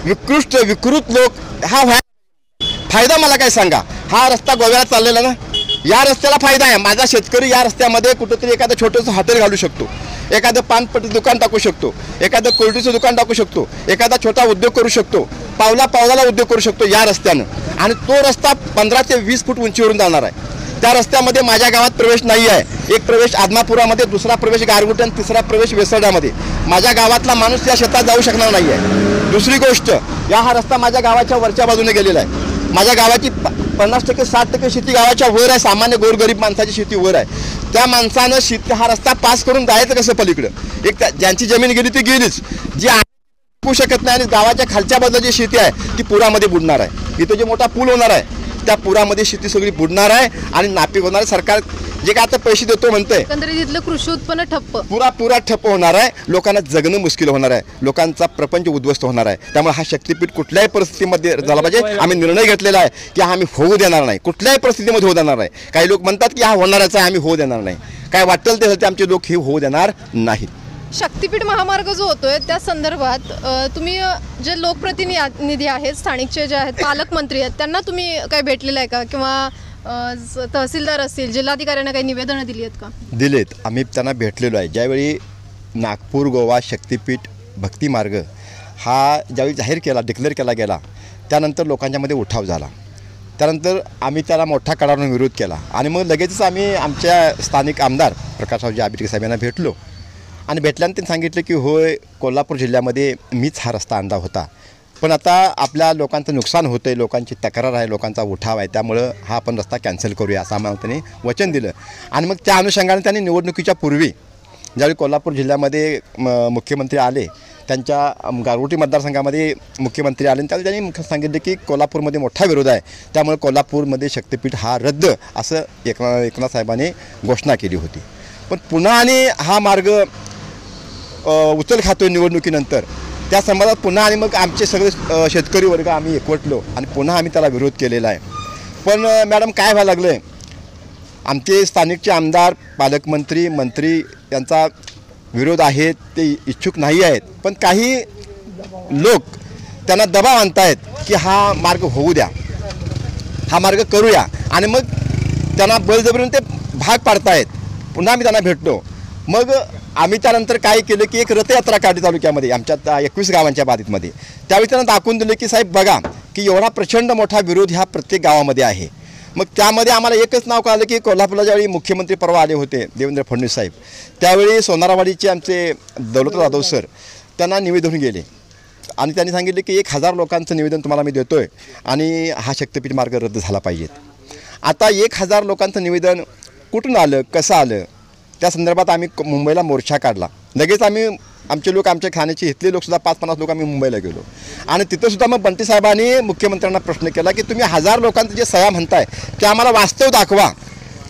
[SPEAKER 16] विकृत लोक हा फायदा मला काय सांगा. हा रस्ता गोव्याला चाललेला ना, या रस्त्याला फायदा आहे. माझा शेतकरी या रस्त्यामध्ये कुठंतरी एखादं छोटंसं हॉटेल घालू शकतो, एखादं पानपट्टी दुकान टाकू शकतो, एखादं कोल्ड्रिंकचं दुकान टाकू शकतो, एखादा छोटा उद्योग करू शकतो, पावलाला उद्योग करू शकतो या रस्त्यानं. आणि तो रस्ता 15 ते 20 फूट उंचीवरून जाणार आहे. त्या रस्त्यामध्ये माझ्या गावात प्रवेश नाही आहे. एक प्रवेश आदमापुरामध्ये, दुसरा प्रवेश गारगोटी आणि तिसरा प्रवेश वेसर्ड्यामध्ये. माझ्या गावातला माणूस या शेतात जाऊ शकणार नाही आहे. दुसरी गोष्ट, हा रस्ता माझ्या गावाच्या वरच्या बाजूने गेलेला आहे. माझ्या गावाची 50% 60% शेती गावाच्या वर आहे. सामान्य गोरगरीब माणसाची शेती वर आहे. त्या माणसानं हा रस्ता पास करून जायचं कसं पलीकडं. एक ज्यांची जमीन गेली ती गेलीच, जी होऊ शकत नाही. आणि गावाच्या खालच्या बाजूला जी शेती आहे ती पुरामध्ये बुडणार आहे. इथं जे मोठा पूल होणार आहे त्या पुरामध्ये शेती सगळी बुडणार आहे आणि नापीक होणार आहे. सरकार जे काय आता पैसे देतो म्हणतंय,
[SPEAKER 1] एकंदरीत कृषी उत्पन्न ठप्प
[SPEAKER 16] पुरा ठप्प होणार आहे. लोकांना जगणं मुश्किल होणार आहे. लोकांचा प्रपंच उद्ध्वस्त होणार आहे. त्यामुळे हा शक्तीपीठ कुठल्याही परिस्थितीमध्ये झाला पाहिजे. आम्ही निर्णय घेतलेला आहे की हा आम्ही होऊ देणार नाही, कुठल्याही परिस्थितीमध्ये होऊ देणार नाही. काही लोक म्हणतात की हा होणारच आहे, आम्ही होऊ देणार नाही. काय वाटेल ते आमचे लोक हे होऊ देणार नाहीत.
[SPEAKER 1] शक्तीपीठ महामार्ग जो होतोय त्या संदर्भात तुम्ही जे लोकप्रतिनिधी आहेत, स्थानिकचे जे आहेत, पालकमंत्री आहेत, त्यांना तुम्ही काय भेटलेलं आहे का, किंवा तहसीलदार असतील, जिल्हाधिकाऱ्यांना काही निवेदनं दिली आहेत का?
[SPEAKER 16] दिलेत. आम्ही त्यांना भेटलेलो आहे. ज्यावेळी नागपूर गोवा शक्तीपीठ भक्ती मार्ग हा ज्यावेळी जाहीर केला, डिक्लेअर केला गेला, त्यानंतर लोकांच्यामध्ये उठाव झाला. त्यानंतर आम्ही त्याला मोठा कडाडून विरोध केला. आणि मग लगेचच आम्ही आमच्या स्थानिक आमदार प्रकाशरावजी आंबेडकर साहेब यांना भेटलो. आणि भेटल्यानंतर त्यांनी सांगितलं की होय, कोल्हापूर जिल्ह्यामध्ये मीच हा रस्ता आणला होता, पण आता आपल्या लोकांचं नुकसान होतं आहे, लोकांची तक्रार आहे, लोकांचा उठाव आहे, त्यामुळं हा आपण रस्ता कॅन्सल करूया असं आम्हाला त्यांनी वचन दिलं. आणि मग त्या अनुषंगाने त्यांनी निवडणुकीच्या पूर्वी ज्यावेळी कोल्हापूर जिल्ह्यामध्ये मुख्यमंत्री आले, त्यांच्या गारगोटी मतदारसंघामध्ये मुख्यमंत्री आले, त्यावेळी त्यांनी सांगितलं की कोल्हापूरमध्ये मोठा विरोध आहे, त्यामुळे कोल्हापूरमध्ये शक्तीपीठ हा रद्द असं एकनाथ साहेबांनी घोषणा केली होती. पण पुन्हा आणि हा मार्ग उचल खातोय निवडणुकीनंतर. त्या संदर्भात पुन्हा आणि मग आमचे सगळे शेतकरी वर्ग आम्ही एकवटलो आणि पुन्हा आम्ही त्याला विरोध केलेला आहे. पण मॅडम काय व्हायला लागलं आहे, आमचे स्थानिकचे आमदार, पालकमंत्री, मंत्री यांचा विरोध आहे, ते इच्छुक नाही आहेत. पण काही लोक त्यांना दबाव आणतायत की हा मार्ग होऊ द्या, हा मार्ग करूया, आणि मग त्यांना बळजबरीने ते भाग पाडतायत. पुन्हा आम्ही त्यांना भेटलो. मग आम्ही त्यानंतर काय केलं की एक रथयात्रा काढली तालुक्यामध्ये, आमच्या 21 गावांच्या बाधितमध्ये. त्यावेळी त्यांना दाखवून दिलं की साहेब बघा की एवढा प्रचंड मोठा विरोध ह्या प्रत्येक गावामध्ये आहे. मग त्यामध्ये आम्हाला एकच नाव कळालं की कोल्हापूरला ज्यावेळी मुख्यमंत्री परवा आले होते देवेंद्र फडणवीस साहेब, त्यावेळी सोनारावाडीचे आमचे दौलत जाधव सर त्यांना निवेदन गेले आणि त्यांनी सांगितले की 1000 लोकांचं निवेदन तुम्हाला मी देतो आहे आणि हा शक्तीपीठ मार्ग रद्द झाला पाहिजेत. आता 1000 लोकांचं निवेदन कुठून आलं, कसं आलं, त्या संदर्भात आम्ही मुंबईला मोर्चा काढला. लगेच आम्ही आमचे लोक, आमच्या खाण्याचे इथले लोकसुद्धा 5-50 लोक आम्ही मुंबईला गेलो. आणि तिथंसुद्धा मग बंटी साहेबांनी मुख्यमंत्र्यांना प्रश्न केला की तुम्ही 1000 लोकांचं जे सह्या म्हणताय ते आम्हाला वास्तव दाखवा,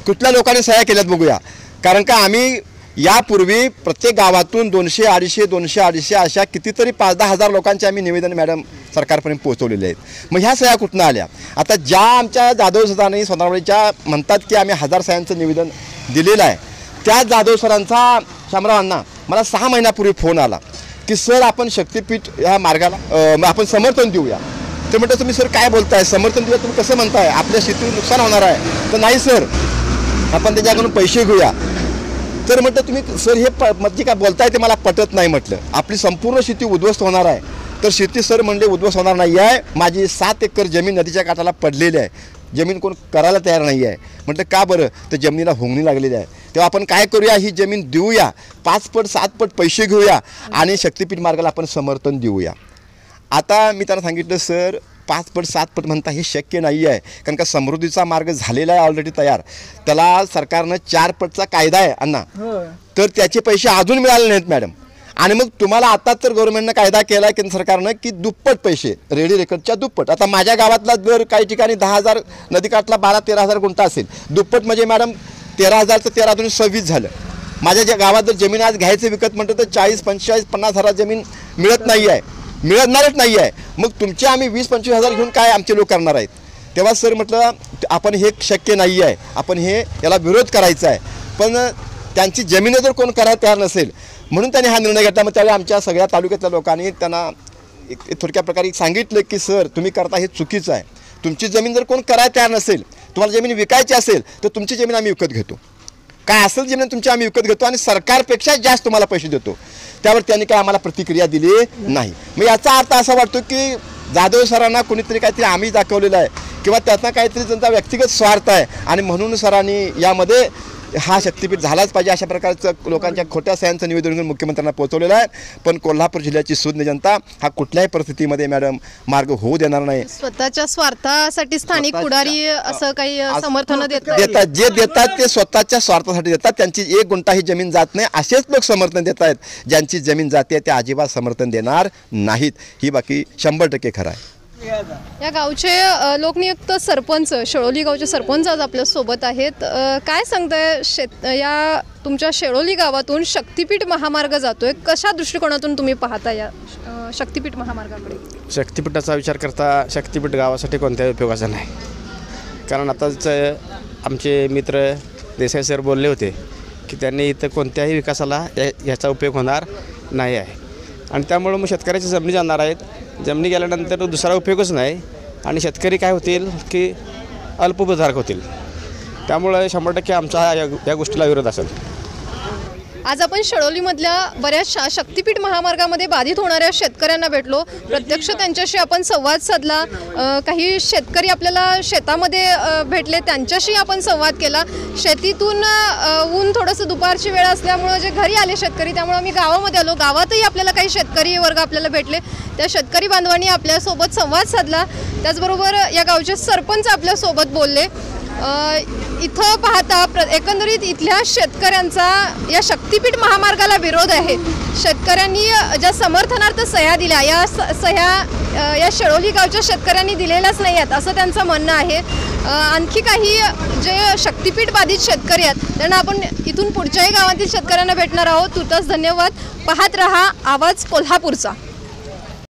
[SPEAKER 16] कुठल्या लोकांनी सह्या केल्यात बघूया. कारण का आम्ही यापूर्वी प्रत्येक गावातून 200-250 अशा कितीतरी 5-10 हजार लोकांचे आम्ही निवेदन मॅडम सरकारपर्यंत पोहोचवलेले आहेत. मग ह्या सह्या कुठनं आल्या? आता ज्या आमच्या जाधव सरांनी सोनारवाडीच्या म्हणतात की आम्ही 1000 सह्यांचं निवेदन दिलेलं आहे, त्या जाधव सरांचा शामरावांना मला 6 महिन्यापूर्वी फोन आला की सर आपण शक्तिपीठ ह्या मार्गाला आपण समर्थन देऊया. ते म्हटलं तुम्ही सर काय बोलताय, समर्थन देऊया तुम्ही कसं म्हणताय, आपल्या शेतीवर नुकसान होणार आहे. तर नाही सर आपण त्याच्याकडून पैसे घेऊया. तर म्हटलं तुम्ही सर हे म्हणजे काय बोलताय ते मला पटत नाही. म्हटलं आपली संपूर्ण शेती उद्ध्वस्त होणार आहे. तर शेती सर म्हणजे उद्ध्वस्त होणार नाही आहे. माझी 7 एकर जमीन नदीच्या काठाला पडलेली आहे, जमीन कोण करायला तयार नाही आहे. म्हटलं का बरं, तर जमिनीला होंगणी लागलेली आहे. तेव्हा आपण काय करूया, ही जमीन देऊया, 5 पट 7 पट पैसे घेऊया आणि शक्तिपीठ मार्गाला आपण समर्थन देऊया. आता मी त्यांना सांगितलं सर 5 पट 7 पट म्हणता हे शक्य नाही आहे, कारण का समृद्धीचा मार्ग झालेला आहे ऑलरेडी तयार. त्याला सरकारनं 4 पटचा कायदा आहे अण्णा, तर त्याचे पैसे अजून मिळाले नाहीत मॅडम. आणि मग तुम्हाला आता तर गव्हर्नमेंटनं कायदा केला आहे केंद्र सरकारनं की दुप्पट पैसे, रेडी रेकॉर्डच्या दुप्पट. आता माझ्या गावातला जर काही ठिकाणी 10,000 नदीकाठला 12-13,000 गुंठा असेल, दुप्पट म्हणजे मॅडम 13,000 तर 13-26 झालं. माझ्या ज्या गावात जर जमीन आज घ्यायचं विकत म्हणतं तर 40-45-50 हजार जमीन मिळत नाही आहे, मिळणारच नाही आहे. मग तुमचे आम्ही 20-25 हजार घेऊन काय आमचे लोक करणार आहेत. तेव्हा सर म्हटलं आपण हे शक्य नाही आहे, आपण हे याला विरोध करायचा आहे. पण त्यांची जमीन जर कोण करायला तयार नसेल म्हणून त्यांनी हा निर्णय घेतला. मग त्यावेळी आमच्या सगळ्या तालुक्यातल्या लोकांनी त्यांना थोडक्या प्रकारे सांगितलं की सर तुम्ही करता हे चुकीचं आहे. तुमची जमीन जर कोण करायला तयार नसेल, तुम्हाला जमीन विकायची असेल तर तुमची जमीन आम्ही विकत घेतो, काय असेल जमीन तुमची आम्ही विकत घेतो आणि सरकारपेक्षा जास्त तुम्हाला पैसे देतो. त्यावर त्यांनी काय आम्हाला प्रतिक्रिया दिली नाही. मग याचा अर्थ असा वाटतो की जाधव सरांना कोणीतरी काहीतरी आम्ही दाखवलेलं आहे किंवा त्यातनं काहीतरी त्यांचा व्यक्तिगत स्वार्थ आहे आणि म्हणून सरांनी यामध्ये हा शक्तिपीठ झालाच पाहिजे अशा प्रकारचं लोकांच्या खोट्या सह्यांचं निवेदन घेऊन मुख्यमंत्र्यांना पोहोचवलेलं आहे. पण कोल्हापूर जिल्ह्याची सुज्ञ जनता हा कुठल्याही परिस्थितीमध्ये मॅडम मार्ग होऊ देणार नाही.
[SPEAKER 1] स्वतःच्या स्वार्थासाठी स्थानिक पुढारी असं काही समर्थन
[SPEAKER 16] देतात, जे देतात ते स्वतःच्या स्वार्थासाठी देतात. त्यांची 1 गुंठा ही जमीन जात नाही असेच लोक समर्थन देत आहेत. ज्यांची जमीन जाते ते अजिबात समर्थन देणार नाहीत. ही बाकी 100% खरं आहे.
[SPEAKER 1] या गावचे लोकनियुक्त सरपंच, शेळोली गावचे सरपंच आज आपल्या सोबत आहेत. काय सांगताय, या तुमच्या शेळोली गावातून शक्तिपीठ महामार्ग जातोय, कशा दृष्टिकोनातून तुम्ही पाहता या शक्तिपीठ महामार्गाकडे?
[SPEAKER 17] शक्तिपीठाचा विचार करता शक्तिपीठ गावासाठी कोणत्याही उपयोगाचा नाही. कारण आताच आमचे मित्र देसाई सर बोलले होते की त्यांनी इथं कोणत्याही विकासाला याचा उपयोग होणार नाही आहे. आणि त्यामुळं मग शेतकऱ्याच्या जमिनी जाणार आहेत. जमिनी गेल्यानंतर दुसरा उपयोगच नाही आणि शेतकरी काय होतील की अल्पभूधारक होतील. त्यामुळं 100% आमचा या गोष्टीला विरोध असेल.
[SPEAKER 1] आज आपण शेळोलीमधल्या बऱ्याचशा शक्तिपीठ महामार्गामध्ये बाधित होणाऱ्या शेतकऱ्यांना भेटलो, प्रत्यक्ष त्यांच्याशी आपण संवाद साधला. काही शेतकरी आपल्याला शेतामध्ये भेटले, त्यांच्याशी आपण संवाद केला. शेतीतून ऊन थोडंसं दुपारची वेळ असल्यामुळं जे घरी आले शेतकरी, त्यामुळे आम्ही गावामध्ये आलो. गावातही आपल्याला काही शेतकरी वर्ग आपल्याला भेटले, त्या शेतकरी बांधवांनी आपल्यासोबत संवाद साधला. त्याचबरोबर या गावचे सरपंच आपल्यासोबत बोलले. इथं पाहता एकंदरीत इथल्या शेतकऱ्यांचा या शक्तिपीठ महामार्गाला विरोध आहे. शेतकऱ्यांनी ज्या समर्थनार्थ सह्या दिल्या, या सह्या या शेळोली गावच्या शेतकऱ्यांनी दिलेल्याच नाही आहेत असं त्यांचं म्हणणं आहे. आणखी काही जे शक्तिपीठ बाधित शेतकरी आहेत त्यांना आपण इथून पुढच्याही गावातील शेतकऱ्यांना भेटणार आहोत. तुर्तास धन्यवाद. पाहत रहा आवाज कोल्हापूरचा.